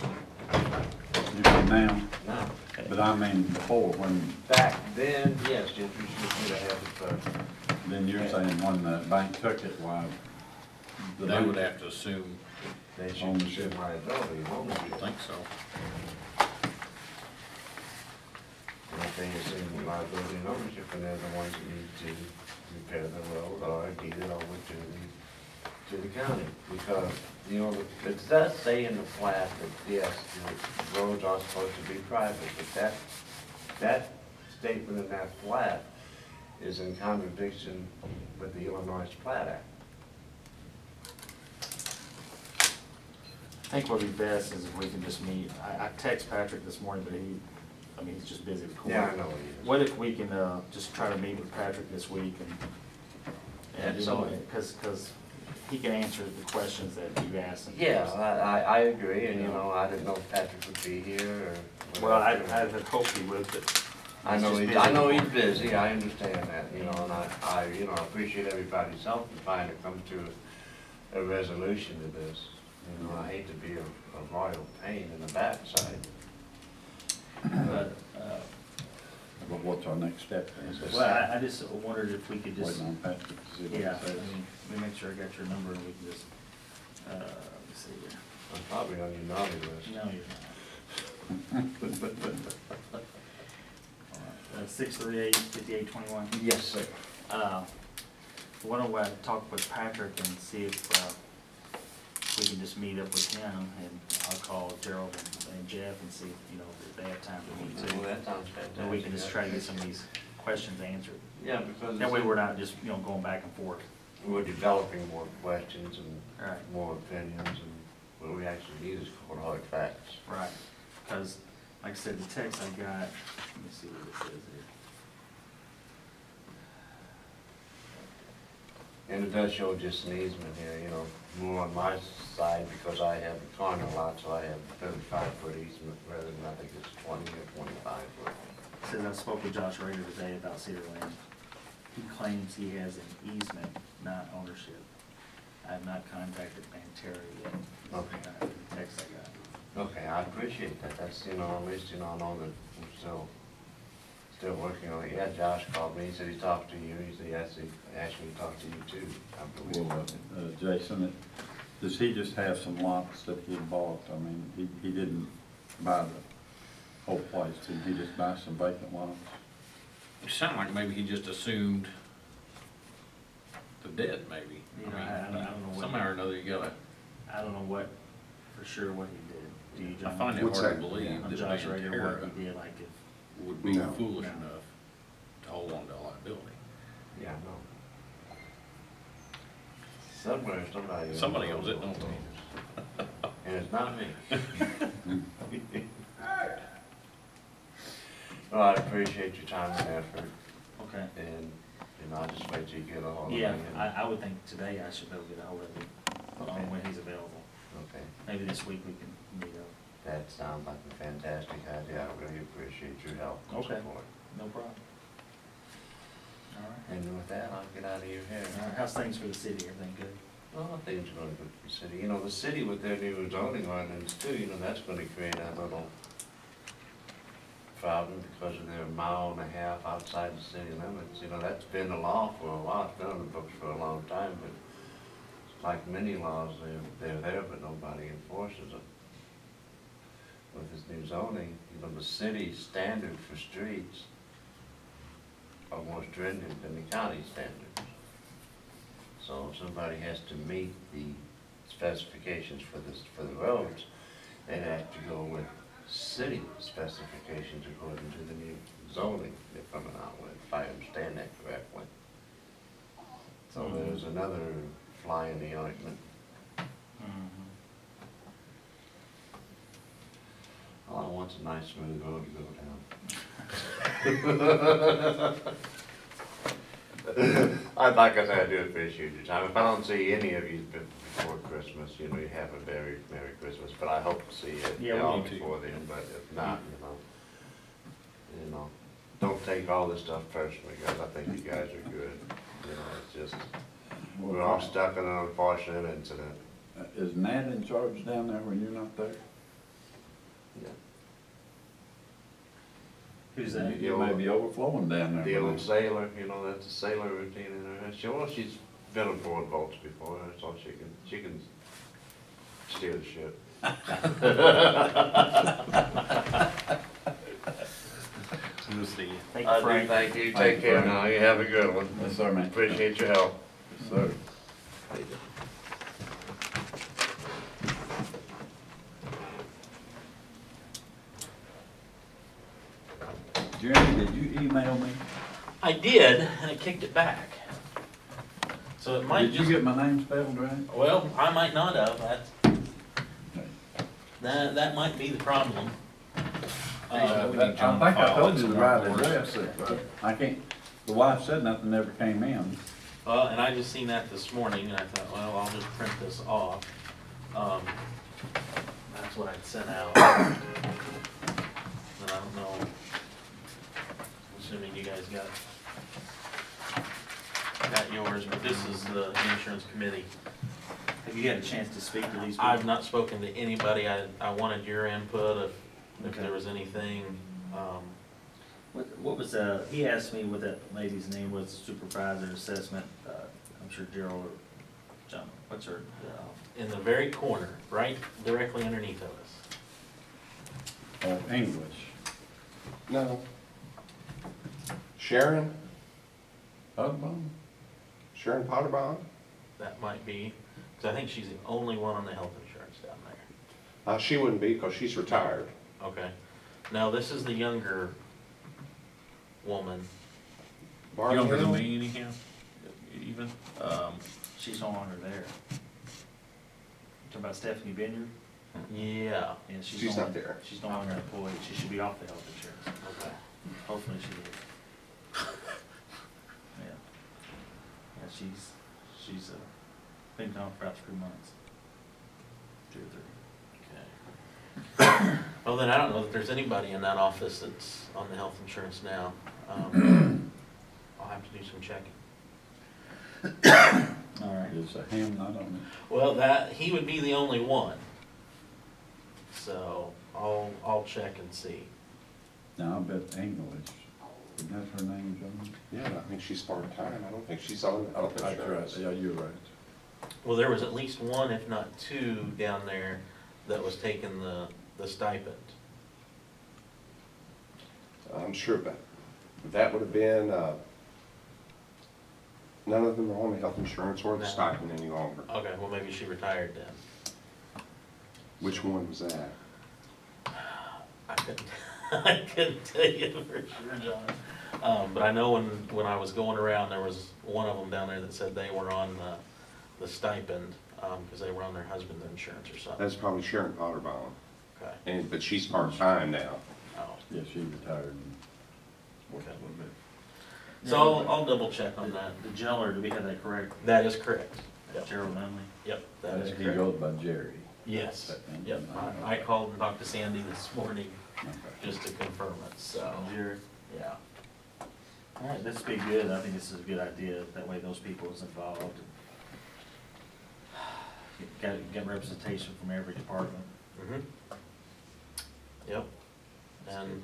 You can now, No. but I mean before, when, Back then, yes, Gentry should have it, but then you're saying when the bank took it, why? the They bank- would have to assume, they should assume liability, I ownership. think so. And if they assume liability and ownership, and they're the ones that need to repair the road or deed it over to the county. Because, it does say in the plat that, yes, the roads are supposed to be private, but that statement in that plat is in contradiction with the Illinois Plat Act. I think what'd be best is if we can just meet, I text Patrick this morning, but he's just busy with court. Yeah, I know he is. What if we can, just try to meet with Patrick this week and cause he can answer the questions that you asked him. Yeah, I agree, and I didn't know if Patrick would be here or. Well, I had hoped he would, but. I know just he's, busy. I know he's busy, I understand that, and I appreciate everybody's help in trying to come to a resolution to this. I hate to be a royal pain in the backside. But, But what's our next step then? well, I just wondered if we could just, Waiting on Patrick to see what yeah, he says. let me make sure I got your number and we can just, let's see here. I'm probably on your naughty list. No, you're not. 638-5821. Yes, sir. Why don't I talk with Patrick and see if we can just meet up with him, and I'll call Gerald and Jeff and see if they have time to meet too. Well, that sounds fantastic. And we can just try to get some of these questions answered. Yeah, because. That way we're not just, going back and forth. We're developing more questions and Right. more opinions, and what we actually need is cold hard facts. Right, because, like I said, the text I got, let me see what it says here. And it does show just an easement here, you know, more on my side because I have a corner lot, so I have 35-foot easement rather than I think it's 20 or 25 foot. It says I spoke with Josh Rader today about Cedar Land. He claims he has an easement, not ownership. I have not contacted Pantera yet. Okay. The text I got. Okay, I appreciate that. That's, you know, at least, you know, I know that we're still working on it. Yeah, Josh called me, he said he talked to you, he said he actually talked to you too, I believe. Well, Jason, does he just have some lots that he bought? I mean, he didn't buy the whole place, did he just buy some vacant lots? It sounded like maybe he just assumed the debt, maybe. Yeah, I don't know what. Somehow or another, you gotta, I don't know what, for sure what he did. Do you, John? I find it What's hard to that? believe On that Josh Rader, Pantera what he did, like if, would be No. foolish No. enough to hold on to a liability. Yeah, I know. Somewhere, Somebody owns it, don't they? And it's not me. Well, I appreciate your time and effort, okay. and, you know, I'll just wait till you get a hold of me. Yeah, and- I would think today I should be able to get a hold of him on when he's available. Okay, Maybe this week we can meet up. that sounds like a fantastic idea. I really appreciate your help and Okay. support. No problem. All right. And with that, I'll get out of your hair. All right. How's things for the city? Everything good? Well, things are going good for the city. You know, the city with their new zoning ordinance too, you know, that's gonna create a little problem because of their mile and a half outside the city limits. You know, that's been the law for a while, it's been on the books for a long time, but like many laws, they're there, but nobody enforces them. With this new zoning, you know, the city standard for streets are more stringent than the county standards. So if somebody has to meet the specifications for the roads, they have to go with city specifications according to the new zoning they're coming out with, if I understand that correctly. So there's another fly in the ointment. All I want's a nice smooth road to go down. Like I said, I do appreciate your time. If I don't see any of you before Christmas, you know, you have a very Merry Christmas, but I hope to see Yeah, you we all do too. before then, but if not, you know, don't take all this stuff personally, guys. I think you guys are good. You know, it's just, we're all stuck in an unfortunate incident. Is Nat in charge down there when you're not there? Yeah. Who's that? You may be overflowing down there. The old sailor, you know, that's a sailor routine in her. Well, she's been on board boats before, that's all she can steer the ship. We'll see you. Thank I you, do Frank. thank you, Thank take you, care Frank. now, you have a good one. Yes, sir, man. Appreciate your help. Yes, sir. Jeremy, did you email me? I did, and I kicked it back. So it might Did you just, get my name spelled right? well, I might not have, that might be the problem. we I need think John I Fowle told and you the some right more address, but I can't, the wife said nothing ever came in. Well, and I just seen that this morning, and I thought, well, I'll just print this off. That's what I'd sent out. And I don't know, assuming you guys got yours, but this is the insurance committee. Have you had a chance to speak to these people? I've not spoken to anybody. I wanted your input if Okay. there was anything. What was, he asked me what that lady's name was, supervisor assessment, I'm sure Gerald or John, what's her? In the very corner, right directly underneath of us. Oh, English. No. Sharon Hudbone? Potterbond? That might be, because I think she's the only one on the health insurance down there. She wouldn't be because she's retired. Okay. Now, this is the younger woman. Younger than Barnhill? me anyhow, even. She's no longer there. To about Stephanie Vineyard? Yeah, Yeah, She's not there. She's no longer employed. She should be off the health insurance. okay. Hopefully she is. Yeah. Yeah, she's been gone for about 3 months. 2 or 3. Okay. Well, then I don't know that there's anybody in that office that's on the health insurance now. I'll have to do some checking. All right. Is a ham not on Well, he would be the only one. So I'll check and see. it? Now, I bet English, isn't that her name, John? Yeah, I think she's part-time. I don't think she's on health That's insurance. right, yeah, you're right. Well, there was at least one, if not two, down there that was taking the stipend. I'm sure, but that would have been, none of them are on the health insurance or the No. stipend any longer. Okay, well, maybe she retired then. Which one was that? I couldn't tell you for sure, John. But I know when I was going around, there was one of them down there that said they were on the stipend, because they were on their husband's insurance or something. That's probably Sharon Potterbone, Okay. but she's part-time now. Oh, Yeah, she retired and worked a Okay. little bit. so I'll double check on that. The jailer, do we have that correct? That is correct. Yep. Gerald Nunley? Yep, that is He correct. goes by Jerry. Yes, yep. I called and talked to Sandy this morning Okay. just to confirm it, so, Jared? yeah. All right, this would be good. I think this is a good idea. That way those people is involved. Get representation from every department. Mhm. Yep. And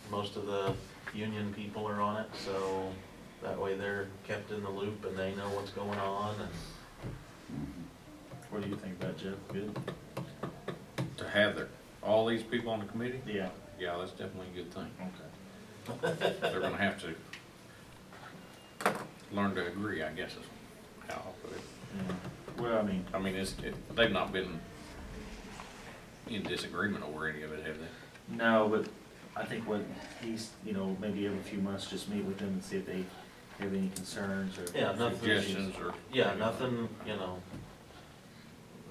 most of the union people are on it, so that way they're kept in the loop and they know what's going on and. What do you think about Jeff? Good? To have all these people on the committee? Yeah. Yeah, that's definitely a good thing. Okay. They're gonna have to learn to agree, I guess is how I'll put it. Yeah. Well, I mean, They've not been in disagreement over any of it, have they? no, but I think what he's, maybe every few months, just meet with them and see if they have any concerns or. Yeah, nothing. Suggestions or? Yeah, nothing,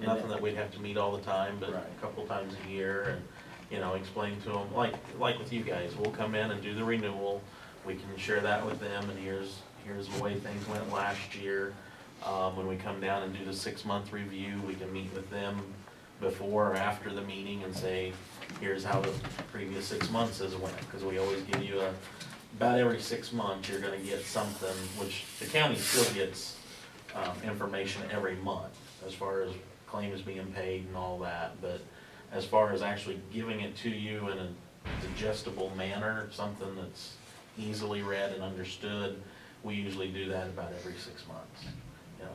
nothing that we'd have to meet all the time, but Right. a couple times a year and, explain to them, like with you guys, we'll come in and do the renewal. We can share that with them and here's the way things went last year. When we come down and do the 6-month review, we can meet with them before or after the meeting and say, here's how the previous 6 months has went. Because we always give you about every 6 months, you're gonna get something, which the county still gets information every month as far as claims being paid and all that. But as far as actually giving it to you in a digestible manner, something that's easily read and understood, we usually do that about every 6 months.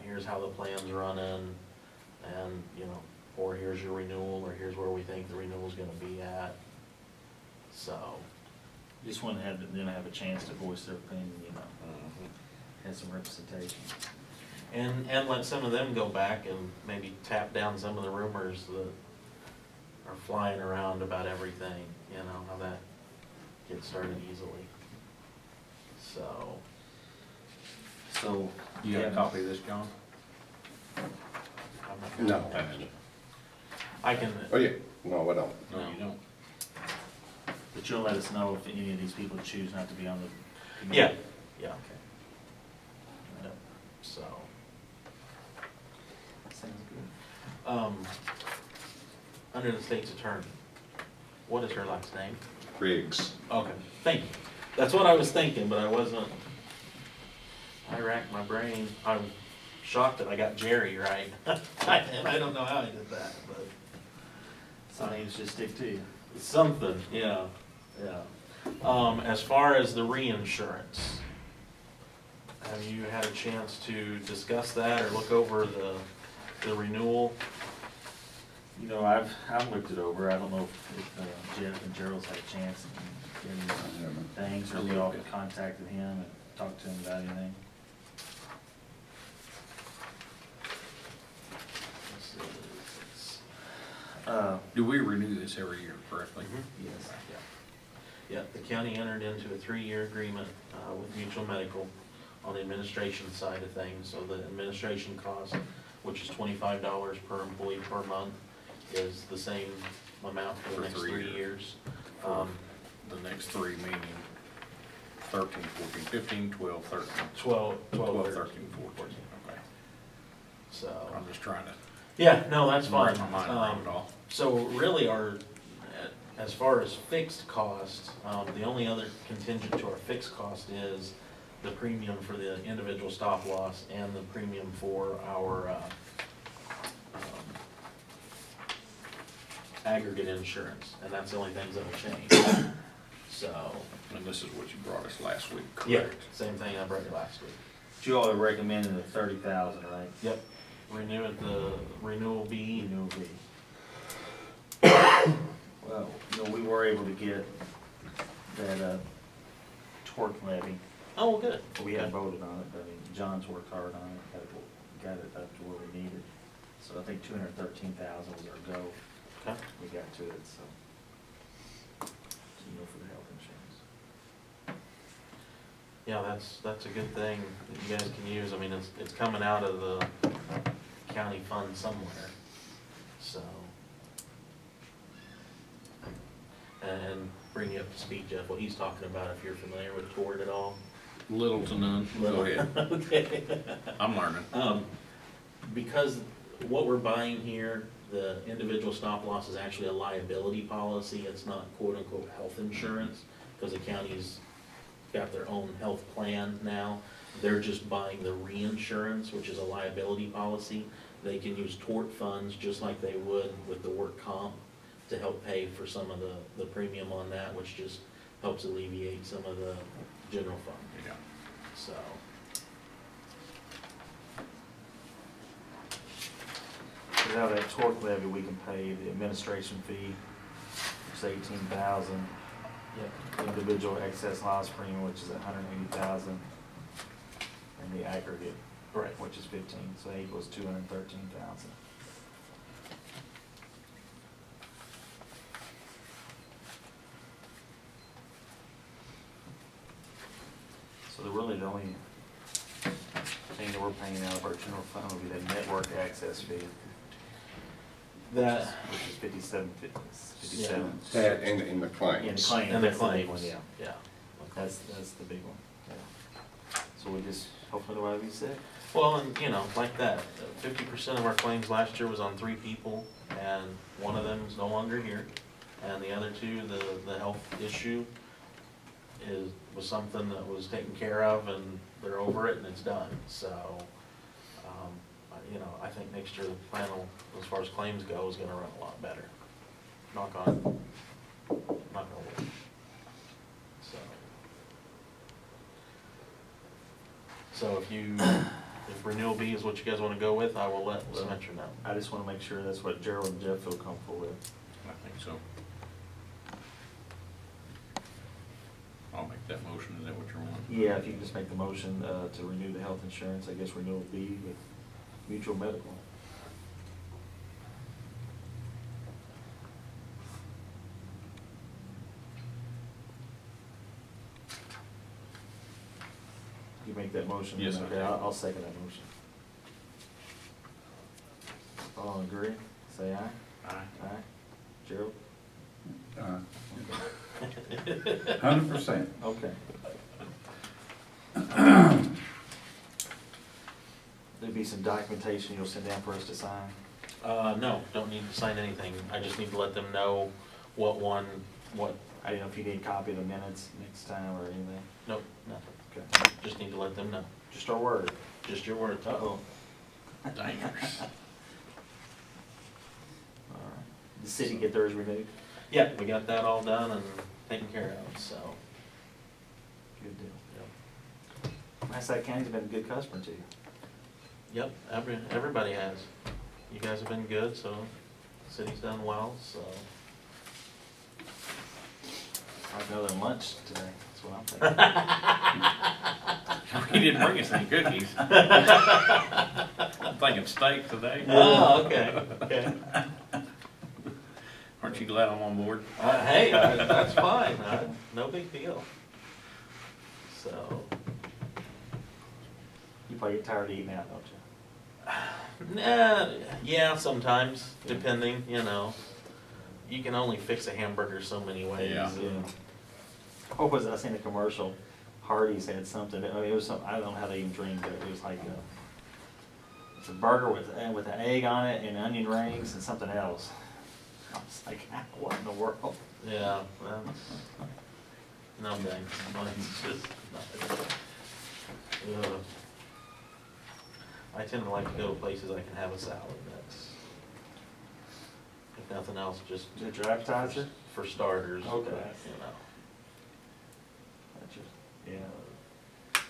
Here's how the plan's running, and, or here's your renewal, or here's where we think the renewal's gonna be at. So, Just want to have them have a chance to voice their opinion, have some representation. and let some of them go back and maybe tap down some of the rumors that are flying around about everything, how that gets started easily. So, You got a copy of this, John? I'm not No. I can, Oh, yeah, no, I don't. No, you don't. But you'll let us know if any of these people choose not to be on the committee? yeah, Okay. Yep. so. Sounds good. Under the state's attorney, what is her last name? Riggs. Okay, thank you. That's what I was thinking, but I racked my brain. I'm shocked that I got Jerry right. And I don't know how I did that, but Some names just stick to you. something, yeah. As far as the reinsurance, have you had a chance to discuss that or look over the renewal? I've looked it over. I don't know if Jeff and Gerald's had a chance to get any things, or we all contacted him and talked to him about anything. Do we renew this every year correctly? Yes. Yeah, the county entered into a 3-year agreement with Mutual Medical on the administration side of things, so the administration cost which is $25 per employee per month, is the same amount for the For next 3 3 years. For the next 3 meaning 13, 14, 15, 12, 13. 12, 12, 13, 14, okay. So, I'm just trying to yeah, no, that's fine. wrap my mind around it all. So really as far as fixed cost, the only other contingent to our fixed cost is the premium for the individual stop loss and the premium for our aggregate insurance, and that's the only things that will change. So, And this is what you brought us last week, yeah, correct? same thing I brought you last week. But you all are recommending the 30,000, right? Yep, renew it, the renewal B. Renewal B. Well, you know, we were able to get that, torque levy. Oh, well, good. We hadn't voted on it, but I mean, John's worked hard on it, got it up to where we needed. So I think 213,000 was our goal. Okay. We got to it, so. You know, for the health insurance. Yeah, that's a good thing that you guys can use. I mean, it's coming out of the county fund somewhere, so. And bring you up to speed, Jeff, what he's talking about, if you're familiar with tort at all. Little to none, go ahead. Okay. I'm learning. Because what we're buying here, the individual stop loss is actually a liability policy. It's not quote-unquote health insurance, because the county's got their own health plan now. They're just buying the reinsurance, which is a liability policy. They can use tort funds just like they would with the work comp to help pay for some of the premium on that, which just helps alleviate some of the general fund. Yeah. So. Because out of that torque levy, we can pay the administration fee, which is 18,000. Yep. Individual excess loss premium, which is 180,000. And the aggregate, Right. which is 15, so that equals 213,000. So really the only thing that we're paying out of our general fund would be the network access fee. That. Which is 57. That in the In claims. claims, And the that's the big claims, one, yeah. yeah. That's the big one, yeah. So we just, hopefully nobody be sick. Well, and you know, like that, 50% of our claims last year was on 3 people, and one of them is no longer here. And the other 2, the health issue was something that was taken care of, and they're over it and it's done. So, you know, I think next year the plan will, as far as claims go, is gonna run a lot better. Knock on wood. So if renewal B is what you guys wanna go with, I will let Symmetra know. I just wanna make sure that's what Gerald and Jeff feel comfortable with. I think so. I'll make that motion, is that what you're wanting? Yeah, if you can just make the motion to renew the health insurance, I guess renewal B with mutual medical. You make that motion? Yes, I Okay, do. I'll second that motion. All agree? Say aye. Aye. Aye. Gerald? 100%. Okay. There'll be some documentation you'll send down for us to sign. No, don't need to sign anything. I just need to let them know what. I don't know if you need a copy of the minutes next time or anything. Nope, nothing. Okay. Just need to let them know. Just our word. Just your word. Uh-oh. Dangerous. All right. The city get theirs renewed? Yeah, we got that all done and taken care of, so. Good deal. Massac County's been a good customer to you. Yep, everybody has. You guys have been good, so the city's done well, so. I'd go to lunch today, that's what I'm thinking. He didn't bring us any cookies. I'm thinking steak today. Oh, okay, okay. Aren't you glad I'm on board? Hey, that's fine, no big deal. So, You probably get tired of eating out, don't you? Yeah, sometimes, depending, you know. You can only fix a hamburger so many ways. Yeah. What was it? I seen a commercial, Hardee's had something, I mean, it was some, I don't know how they even dreamed it, it was like it's a burger with an egg on it and onion rings and something else. I was like, what in the world? Yeah, well, no thanks, mine's just not. Ugh. I tend to like to go to places I can have a salad, that's, if nothing else, just. Is that your appetizer? For starters. Okay. You know. Yeah.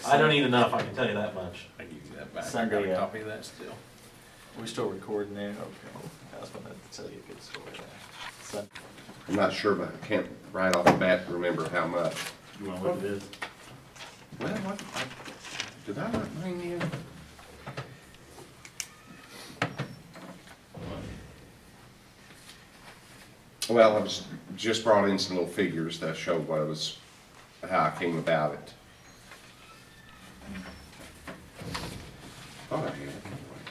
I don't eat enough, I can tell you that much. I give you that back. I Sunday, got a copy of that still. We still recording there? Okay. I was gonna tell you a good story there. I'm not sure, but I can't right off the bat remember how much. You wanna look at this? Well, what, did I not bring in? Well, I was just brought in some little figures that showed what it was, how I came about it. Thought I had it.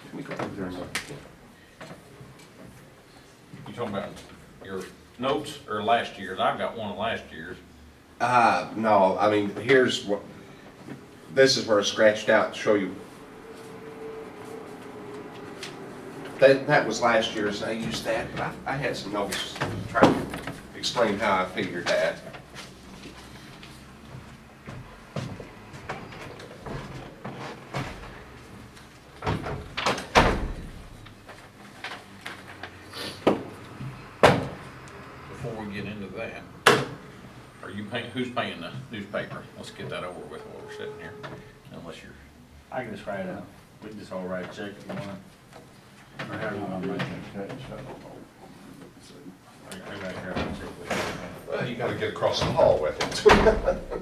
Let me go over there and look. You talking about your notes or last year's? I've got one of last year's. No, I mean, here's what, this is where I scratched out to show you. That was last year's, and I used that, but I had some notes trying to explain how I figured that. Before we get into that, are you paying, who's paying the newspaper? Let's get that over with while we're sitting here, unless you're. I can just write it out. We can just all write a check if you want. Or however you want to write it. I got here, I'll check with you. Well, you gotta get across the hall with it.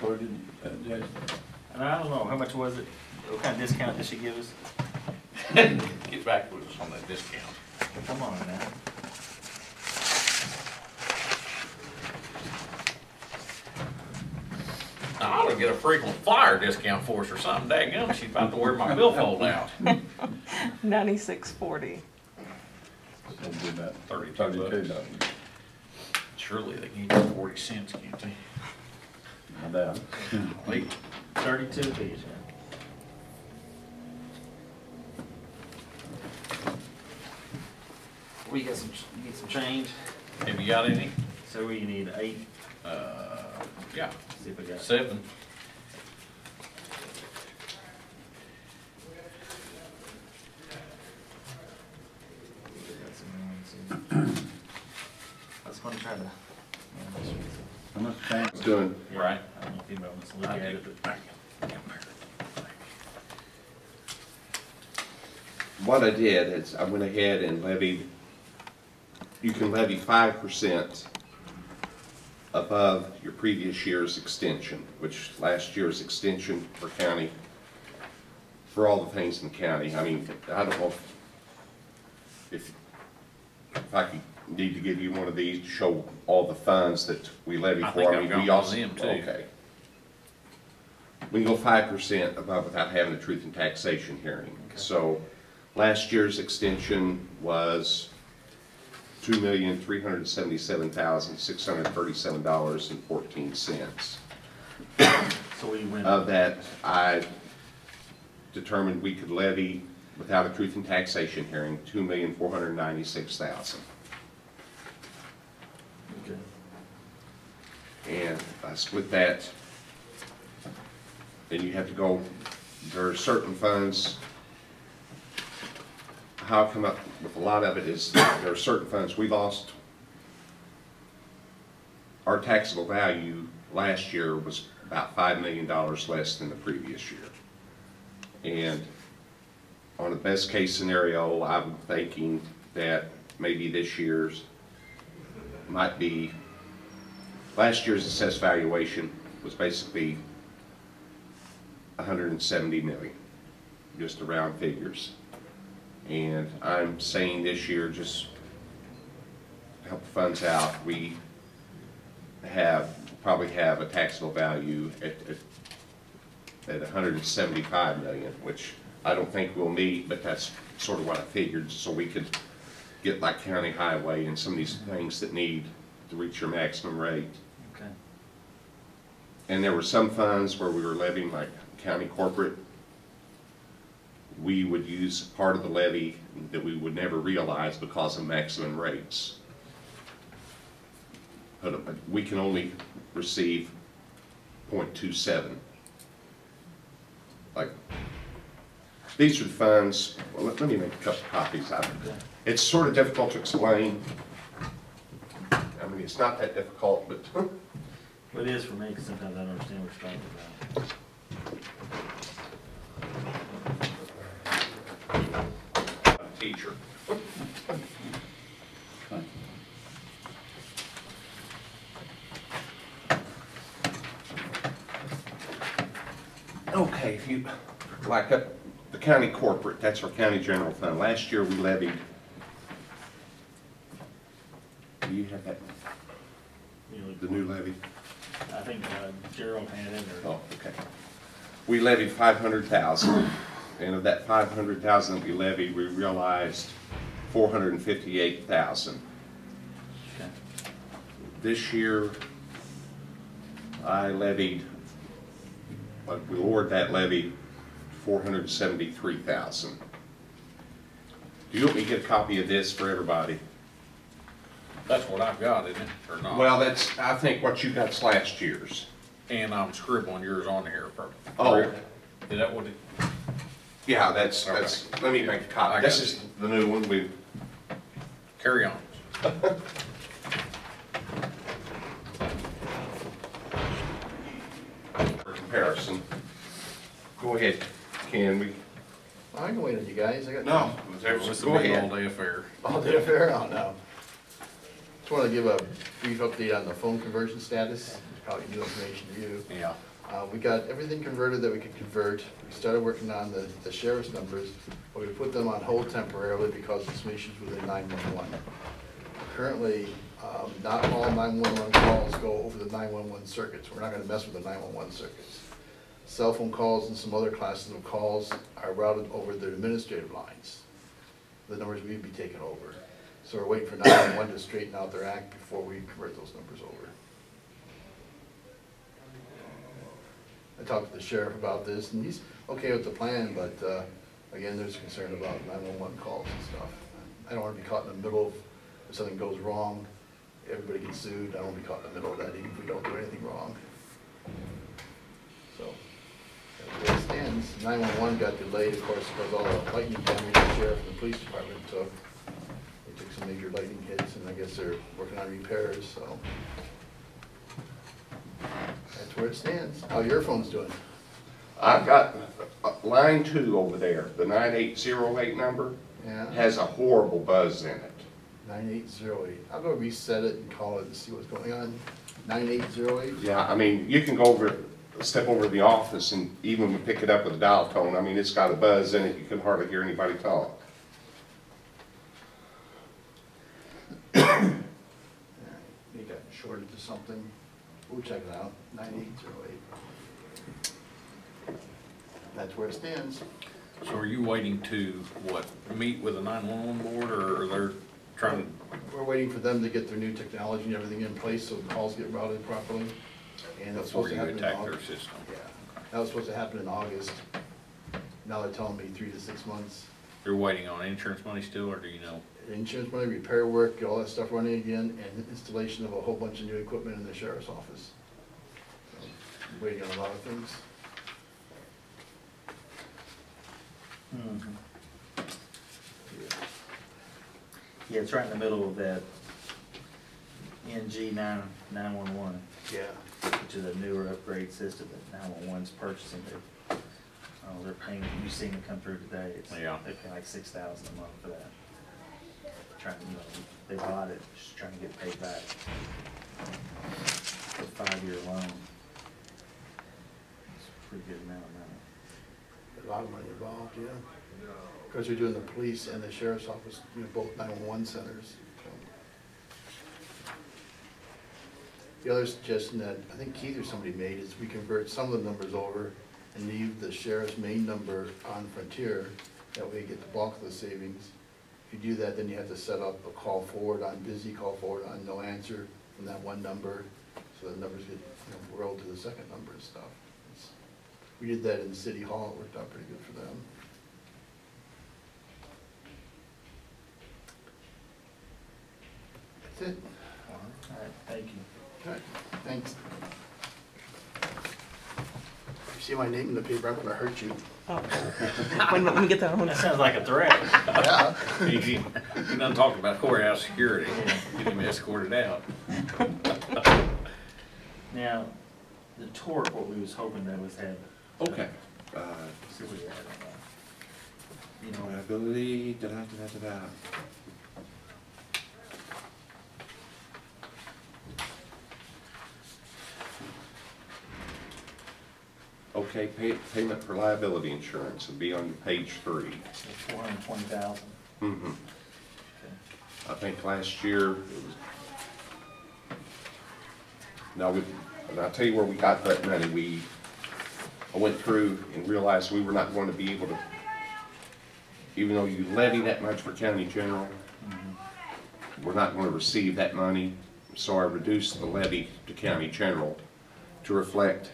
Or did, Jason? And I don't know, how much was it? What kind of discount did she give us? Get back with us on that discount. Come on now. I ought to get a frequent flyer discount for us or something. Daggum, she's about to wear my billfold out. 96.40. So it'd be about 32 $32. Surely they can get 40 cents, can't they? I doubt. Wait. 32 fees, We got some, you get some change, Have you got any? so we need 8, Yeah, see if we got. 7. I was gonna try to. How much change? It's doing, Right. I don't know if anybody wants to look I at do. it, but. what I did is I went ahead and levied, you can levy 5% above your previous year's extension, which last year's extension for county, for all the things in the county. I mean, I don't know if I could need to give you one of these to show all the funds that we levy I for. think I I've mean, got we one of also, them, too. okay. We can go 5% above without having a truth and taxation hearing. So last year's extension was $2,377,637.14. So we went. Of that, I determined we could levy, without a truth and taxation hearing, $2,496,000. Okay. And I split that, and you have to go, there are certain funds, how I come up with a lot of it is, there are certain funds, we lost, our taxable value last year was about $5 million less than the previous year. And on the best case scenario, I'm thinking that maybe this year's might be, last year's assessed valuation was basically 170 million, just to round figures. And I'm saying this year, just to help the funds out, we probably have a taxable value at at 175 million, which I don't think we'll meet, but that's sort of what I figured, so we could get like county highway and some of these things that need to reach your maximum rate. Okay. And there were some funds where we were levying, like county corporate. We would use part of the levy that we would never realize because of maximum rates. But we can only receive 0.27. Like, these are the funds, well, let me make a couple copies of it. It's sort of difficult to explain. I mean, it's not that difficult, but. Well, it is for me, because sometimes I don't understand what you're talking about. I'm a teacher. Okay, if you, like the county corporate, that's our county general fund. Last year we levied, do you have that, the new levy? I think Gerald had it, or. Oh, okay. We levied 500,000, and of that 500,000 that we levied, we realized 458,000. Okay. This year, I levied, we lowered that levy 473,000. Do you want me to get a copy of this for everybody? That's what I've got, isn't it, or not? Well, that's, I think what you got's last year's. And I'm scribbling yours on here. Oh. Is that what it? Yeah, that's, let me make a copy. This is the new one. We Carry on. for comparison. Go ahead, Ken. I can wait on you guys. I got No, It's a go big ahead. all-day affair. all day affair out now. Just want to give a brief update on the phone conversion status. Probably new information to you. Yeah. We got everything converted that we could convert. We started working on the sheriff's numbers, but we put them on hold temporarily because of some issues with the 911. Currently, not all 911 calls go over the 911 circuits. We're not going to mess with the 911 circuits. Cell phone calls and some other classes of calls are routed over the administrative lines. The numbers we'd be taking over. So we're waiting for 911 to straighten out their act before we convert those numbers over. I talked to the sheriff about this, and he's okay with the plan, but again, there's concern about 911 calls and stuff. I don't want to be caught in the middle of, if something goes wrong, everybody gets sued. I don't want to be caught in the middle of that even if we don't do anything wrong. So, that's where it stands. 911 got delayed, of course, because all the lightning damage the sheriff and the police department took. They took some major lightning hits, and I guess they're working on repairs, so. That's where it stands. How your phone's doing? I've got line 2 over there, the 9808 number, Yeah, has a horrible buzz in it. 9808. I'll go reset it and call it and see what's going on. 9808? Yeah, I mean, you can go over, step over to the office and even pick it up with a dial tone. I mean, it's got a buzz in it, you can hardly hear anybody talk. You got shorted to something. We'll check it out. 9808. That's where it stands. So are you waiting to, what, meet with a 911 board, or they're trying to? We're waiting for them to get their new technology and everything in place so the calls get routed properly. And that's Before supposed to you happen in attack their August. system? Yeah, that was supposed to happen in August. Now they're telling me 3 to 6 months. You're waiting on insurance money still, or do you know? Insurance money, repair work, get all that stuff running again, and installation of a whole bunch of new equipment in the sheriff's office. So, I'm waiting on a lot of things. Yeah, it's right in the middle of that NG 911, Yeah. which is a newer upgrade system that 911's purchasing. They're paying, you've seen it come through today. Yeah. They pay like $6,000 a month for that. Trying to, they bought it, just trying to get paid back. It's a 5-year loan. It's a pretty good amount of money. A lot of money involved, yeah. Because you're doing the police and the sheriff's office, both 911 centers. So. The other suggestion that I think Keith or somebody made is we convert some of the numbers over and leave the sheriff's main number on Frontier, that way you get the bulk of the savings. If you do that, then you have to set up a call forward on busy, call forward on no answer from that one number, so the numbers get, rolled to the second number and stuff. We did that in City Hall, it worked out pretty good for them. That's it. All right, thank you. Okay, thanks. If you see my name in the paper, I'm gonna hurt you. Let me get that one. That sounds like a threat. Yeah. You done talked about courthouse security, get him escorted out. Now, the tort, what we was hoping that was have. Okay. See what we had on that. You know, Liability, da-da-da-da-da-da. Okay, payment for liability insurance would be on page 3. 420,000. Mm-hmm. I think last year, it was, and I'll tell you where we got that money. I went through and realized we were not going to be able to, even though you levy that much for county general, we're not going to receive that money. So I reduced the levy to county general to reflect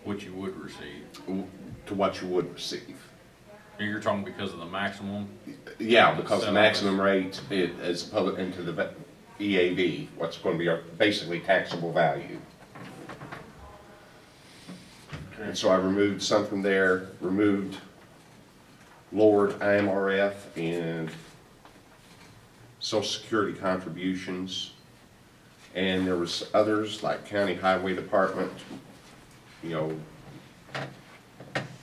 What you would receive. to what you would receive. You're talking because of the maximum? Yeah, because the maximum rate is public into the EAV, what's going to be our basically taxable value. Okay. And so I removed some from there, lowered IMRF and Social Security contributions. And there was others like County Highway Department,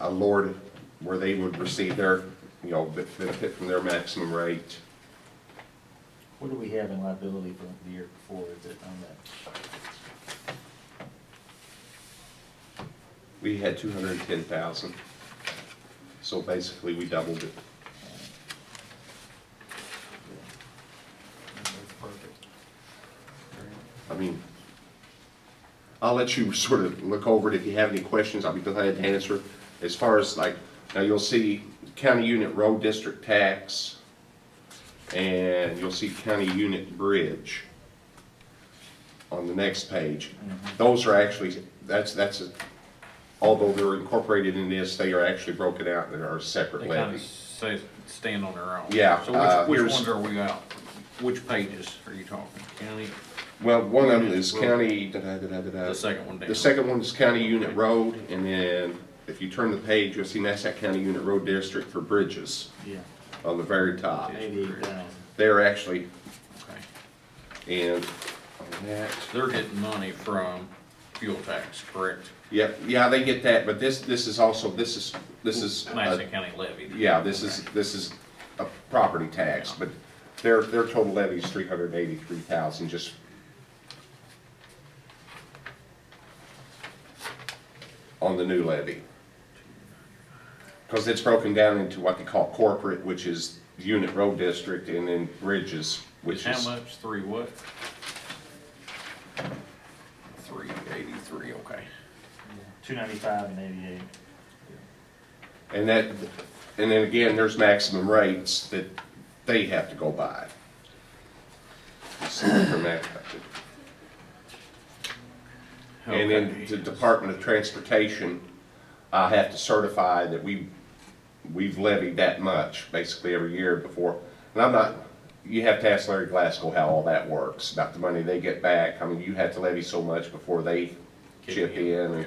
I lowered where they would receive their, benefit from their maximum rate. What do we have in liability for the year before? Is it on that? We had 210,000. So basically we doubled it. That's perfect. I mean, I'll let you sort of look over it. If you have any questions, I'll be glad to answer. As far as now you'll see county unit road district tax, and you'll see county unit bridge on the next page. Those are actually, although they're incorporated in this, they are actually broken out and are separate They kind of levies. stand on their own. Yeah, So which here's- ones are we out? Which pages are you talking? County? Well, one of them is county, da-da-da-da-da. The second one down. The second one is county unit road, and then if you turn the page, you'll see that's that county unit road district for bridges Yeah, on the very top. 88,000. They're actually, Okay. and on that, They're getting money from fuel tax, correct? yeah, they get that, but this is also, this is, Madison County levy. yeah, this is a property tax, but their total levy is 383,000 just. On the new levy. Because it's broken down into what they call corporate, which is unit road district, and then bridges, which is. How much? 3 what? 383, okay. 295 and 88. And then again, there's maximum rates that they have to go by. So from that. And then the Department of Transportation, I have to certify that we've levied that much, basically every year before. And I'm not, you have to ask Larry Glasgow how all that works, about the money they get back. I mean, you have to levy so much before they chip in. And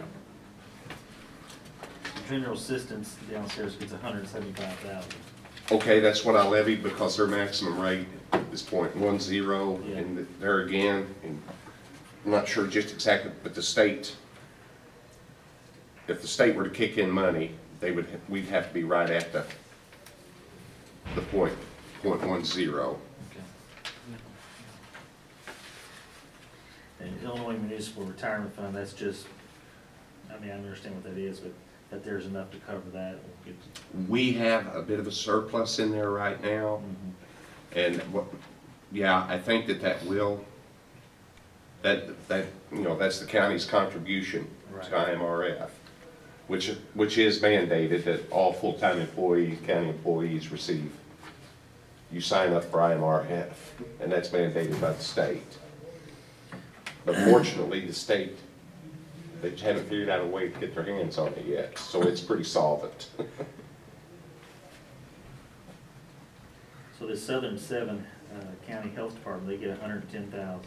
General assistance downstairs gets 175,000. okay, that's what I levied because their maximum rate is .10, Yeah. and there again, and I'm not sure just exactly, but the state, if the state were to kick in money, we'd have to be right at the .10. Okay. And Illinois Municipal Retirement Fund, that's just, I mean, I understand what that is, but that there's enough to cover that. We have a bit of a surplus in there right now, and yeah, I think that will. That's the county's contribution to IMRF. which is mandated that all full-time employees, county employees receive. You sign up for IMRF, and that's mandated by the state. But fortunately, the state, they haven't figured out a way to get their hands on it yet, so it's pretty solvent. So the Southern Seven County Health Department, they get $110,000.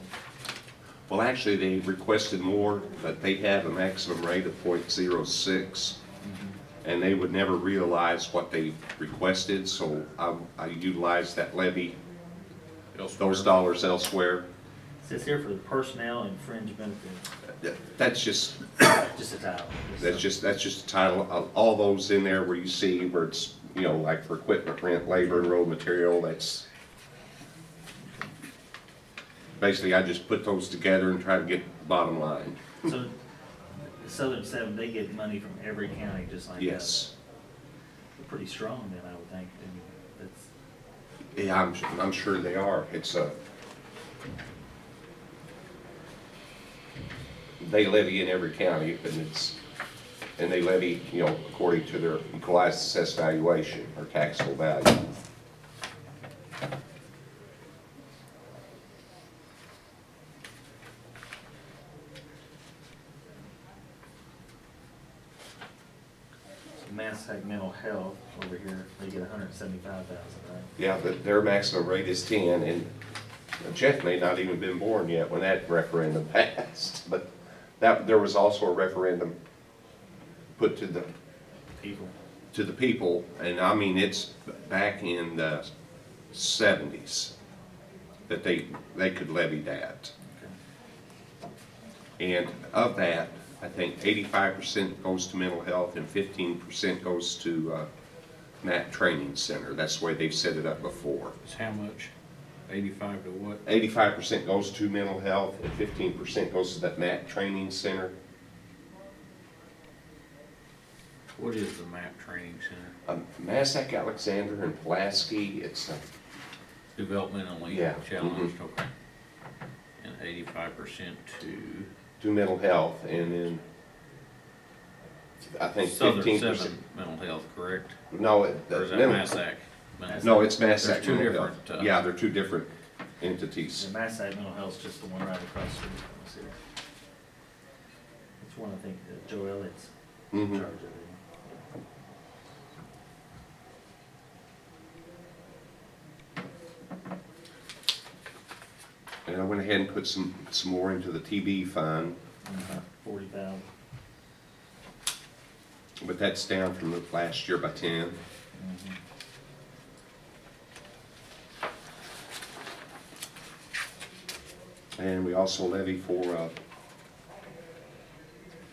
Well, actually, they requested more, but they have a maximum rate of .06, and they would never realize what they requested, so I utilized that levy, those dollars elsewhere. It says here for the personnel and fringe benefits. That's just, Just a title. that's just a title. All those in there where you see where it's, you know, like for equipment rent, labor, and road material, that's basically, I just put those together and try to get the bottom line. So the Southern Seven, they get money from every county just like that. Yes. They're pretty strong then, I would think. I mean, that's, Yeah, I'm sure they are. It's they levy in every county, and they levy, you know, according to their equalized assessed valuation or taxable value. Massac Mental Health over here, they get $175,000, right? Yeah, but their maximum rate is 10, and Jeff may not even been born yet when that referendum passed. But there was also a referendum put to the people, and I mean, it's back in the 70s that they could levy that. And of that, I think 85% goes to mental health and 15% goes to MAT Training Center. That's the way they've set it up before. It's how much? 85 to what? 85% goes to mental health and 15% goes to that MAT Training Center. What is the MAP Training Center? Massac, Alexander, and Pulaski, it's Developmentally yeah, challenged, okay. And 85% to mental health, and then I think Southern 15%. Seven mental health, correct? No, Or is that Massac? No, it's Massac. There's two Mental different, Health. Yeah, they're two different entities. The Massac Mental Health's just the one right across the street from us here. It's one, I think, Joe Elliott's in charge of it. And I went ahead and put some more into the TB fund. 40,000. But that's down from the last year by 10. And we also levy for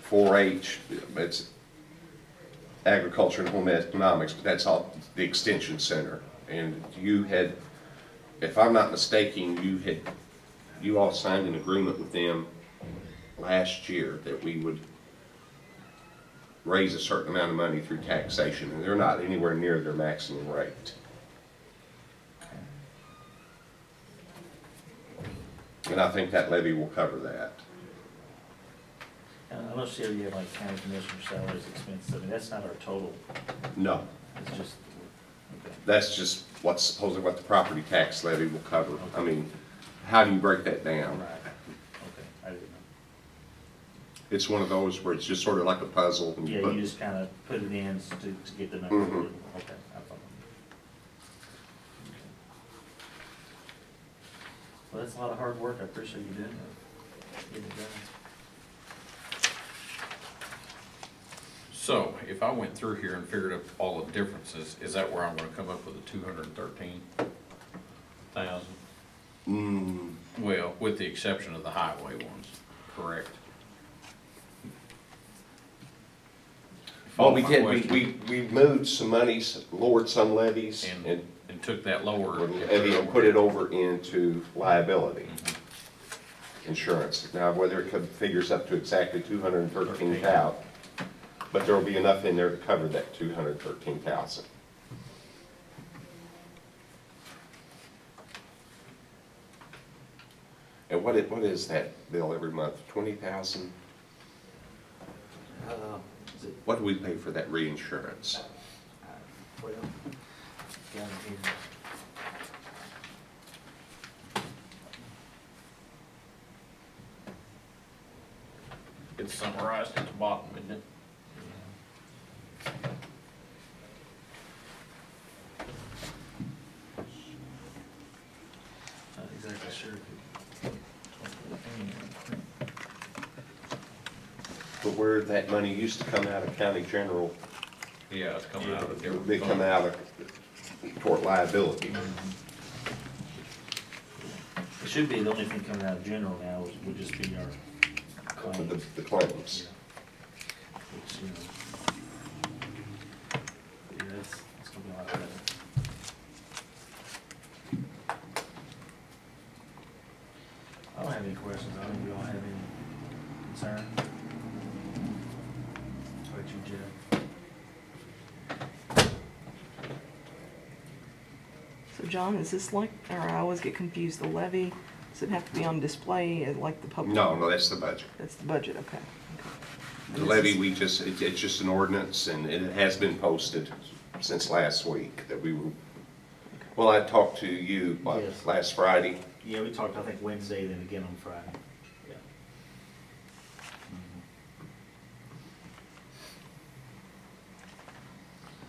4-H. It's agriculture and home economics, but that's all the extension center. And you had, if I'm not mistaken, you all signed an agreement with them last year that we would raise a certain amount of money through taxation, and they're not anywhere near their maximum rate. And I think that levy will cover that. I know, Sherry, you have like county commissioner salaries, expenses. I mean, that's not our total. No, It's just, okay. that's just supposedly what the property tax levy will cover. I mean, how do you break that down? Right. Okay, I didn't know. It's one of those where it's just sort of like a puzzle. And Yeah, you just kind of put it in to get the number. Mhm. Okay, I follow. Well, that's a lot of hard work. I appreciate you doing that. Getting it done. So, if I went through here and figured up all the differences, is that where I'm gonna come up with the 213,000? Well, with the exception of the highway ones, correct? Well, we My did, question. we moved some monies, lowered some levies, and took that lower. levy and put it over into liability insurance. Now, whether it figures up to exactly 213,000, but there will be enough in there to cover that 213,000. And what is that bill every month? 20,000? Is it what do we pay for that reinsurance? Well, down here. It's summarized at the bottom, isn't it? Not exactly sure. But where that money used to come out of county general, Yeah, it's coming out of a it would different be fund. coming out of tort liability. It should be the only thing coming out of general now would just be our claims. The claims. Which, you know. Yeah, it's gonna be a lot better. I don't have any questions. I don't think we all have any concern. How about you, Jeff? So John, is this like, or I always get confused, the levy, does it have to be on display as like the public? No, that's the budget. That's the budget, okay. The levy, it's just an ordinance, and it has been posted since last week that we were, well, I talked to you, Yes. last Friday. Yeah, we talked, I think, Wednesday, then again on Friday. Yeah.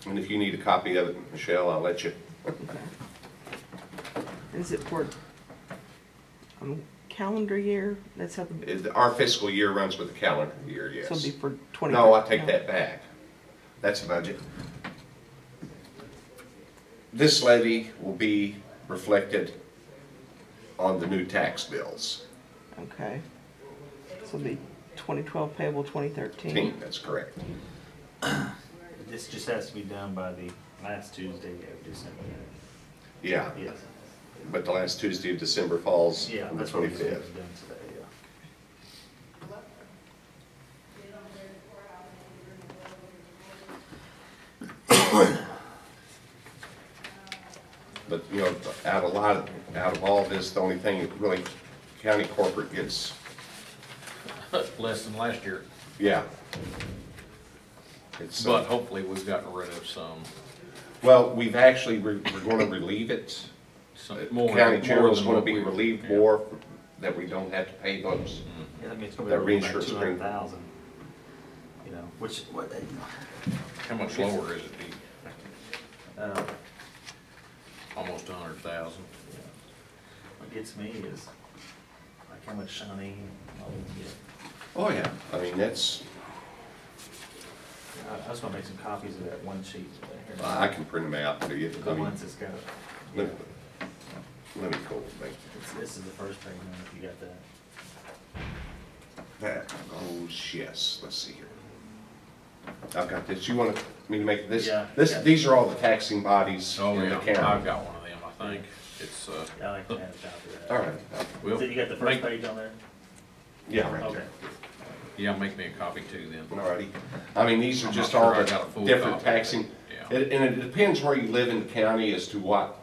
And if you need a copy of it, Michelle, I'll let you. Okay. Is it for calendar year? That's how the, Our fiscal year runs with the calendar year, yes. so it'll be for 20. No, I take that back. That's a budget. This levy will be reflected on the new tax bills. Okay. So it'll be 2012 payable 2013. That's correct. This just has to be done by the last Tuesday of December. Yeah, Yes. but the last Tuesday of December falls Yeah, on the that's what we said 25th. was done today, yeah. But, you know, out of all this, the only thing that really county corporate gets, Less than last year, yeah. It's, but hopefully we've gotten rid of some, well, we've actually, we're gonna relieve it. more. County general's than gonna what be we- relieved yeah. more, that we don't have to pay those. Yeah, that means it's gonna That be like reinsurance 200,000. You know, which, what, How much lower is it, Dee? Almost 100,000. what gets me is like how much Shawnee and all these get. Oh, yeah, I mean, that's, I was gonna make some copies of that one sheet. Here. I can print them out to you. The I mean, ones that's got, let me go, this is the first page, man, if you got that. that goes, yes, let's see here. I've got this, you want me to make this? Yeah. These are all the taxing bodies Oh, in the yeah, county. I've got one of them, I think. It's, Yeah, I like to have a copy of that. All right, well, So you got the first page on there? yeah, right Okay. there. yeah, make me a copy too then. Alrighty. I mean, these are I'm just not all sure I the got a full different copy of it. taxing. Yeah. And it depends where you live in the county as to what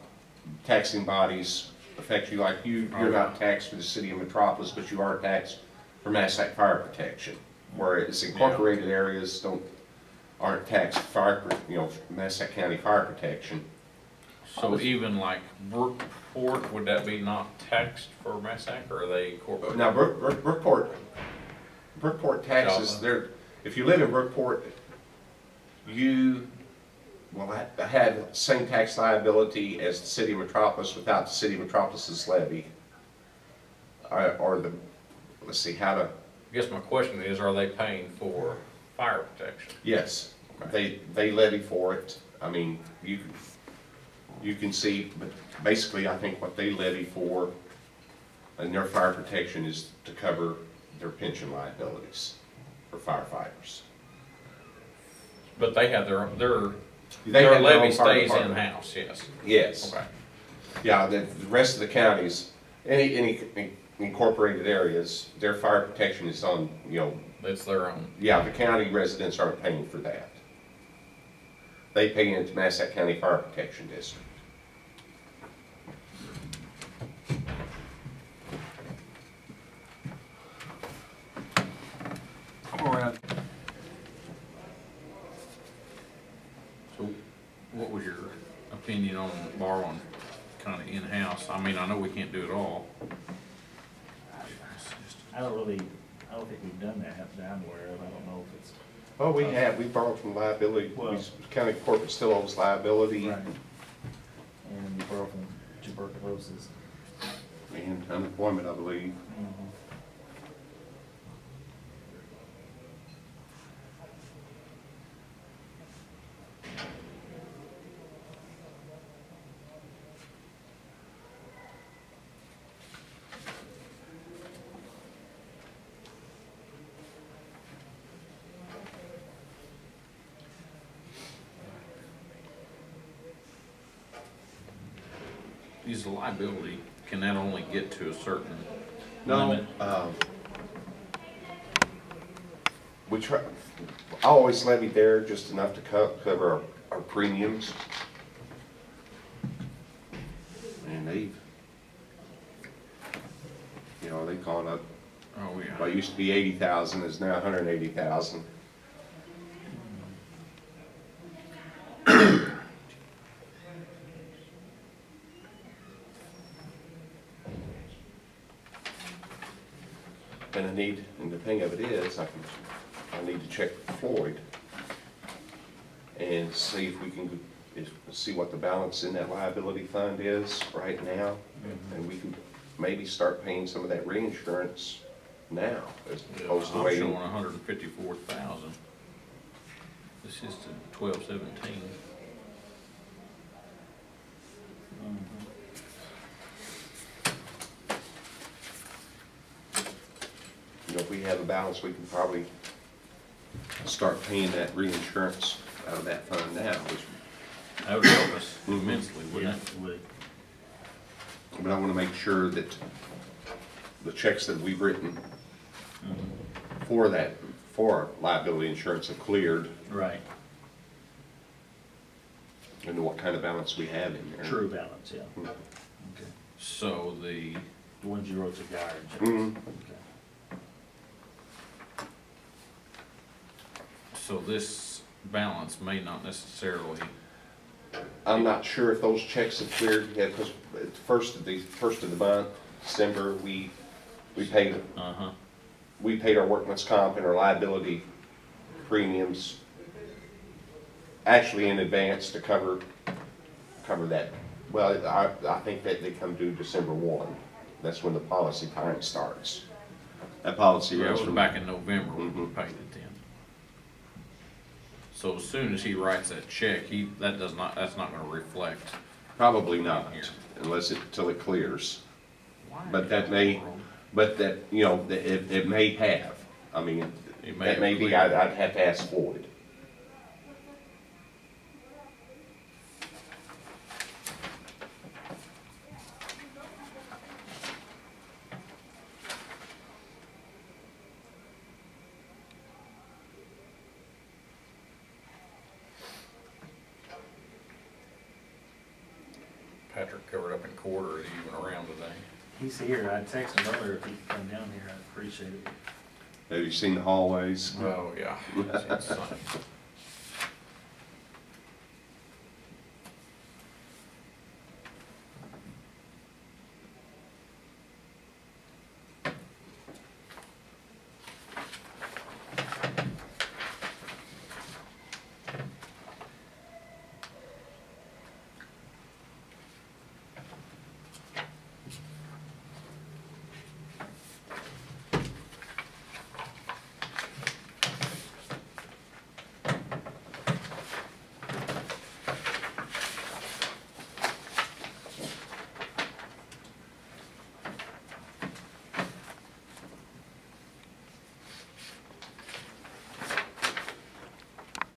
taxing bodies affect you. Like you're not taxed for the city of Metropolis, but you are taxed for Massac Fire Protection. Whereas incorporated areas aren't taxed for Massac County Fire Protection. So even like Brookport, would that be not taxed for Massac, or are they corporate? Now, Brookport taxes, if you live in Brookport, you will have the same tax liability as the city of Metropolis without the city of Metropolis's levy. Let's see, I guess my question is, are they paying for fire protection? yes, they levy for it. I mean, you can see, but basically I think what they levy for and their fire protection is to cover their pension liabilities for firefighters. But they have their They have their levy own fire stays department. in-house, yes. Yes. Okay. Yeah, the rest of the counties, any incorporated areas, their fire protection is on, It's their own. yeah, the county residents aren't paying for that. They pay into Massac County Fire Protection District. All right. opinion on borrowing kinda in-house. I mean, I know we can't do it all. I don't think we've done that that I'm aware of. I don't know if it's. Well, we borrowed from liability, Well- county corporate still owns liability Right. And we borrow from tuberculosis. and unemployment, I believe. Is the liability, can that only get to a certain No, limit? we try, I always levied there just enough to cover our premiums. And they've, they've gone up. Oh, yeah. What used to be 80,000 is now 180,000. And the thing of it is, I need to check with Floyd and see if we can, see what the balance in that liability fund is right now. And we can maybe start paying some of that reinsurance now, as opposed to I'm waiting. showing 154,000. This is to 12/17. If we have a balance, we can probably start paying that reinsurance out of that fund now, which, That would help us immensely, wouldn't it? It would. but I want to make sure that the checks that we've written for liability insurance have cleared, Right. and what kind of balance we have in there. True balance, yeah. Okay. So the, The ones you wrote to Guy. Mhm. Okay. so this balance may not necessarily, I'm not sure if those checks have cleared yet, because at the first of the month, December, we paid our workman's comp and our liability premiums actually in advance to cover that. Well, I think that they come due December 1. That's when the policy time starts. That policy yeah, it runs was from back in November when we paid it then. So as soon as he writes that check, that's not gonna reflect. Probably not, Here. till it clears. Why? But that may, it may have. I mean, It may that may have be, cleared. I'd have to ask Floyd. Patrick covered up in court, or is he even around today? He's here. I texted him earlier if he could come down here. I'd appreciate it. Have you seen the hallways? Oh, yeah. It's insane.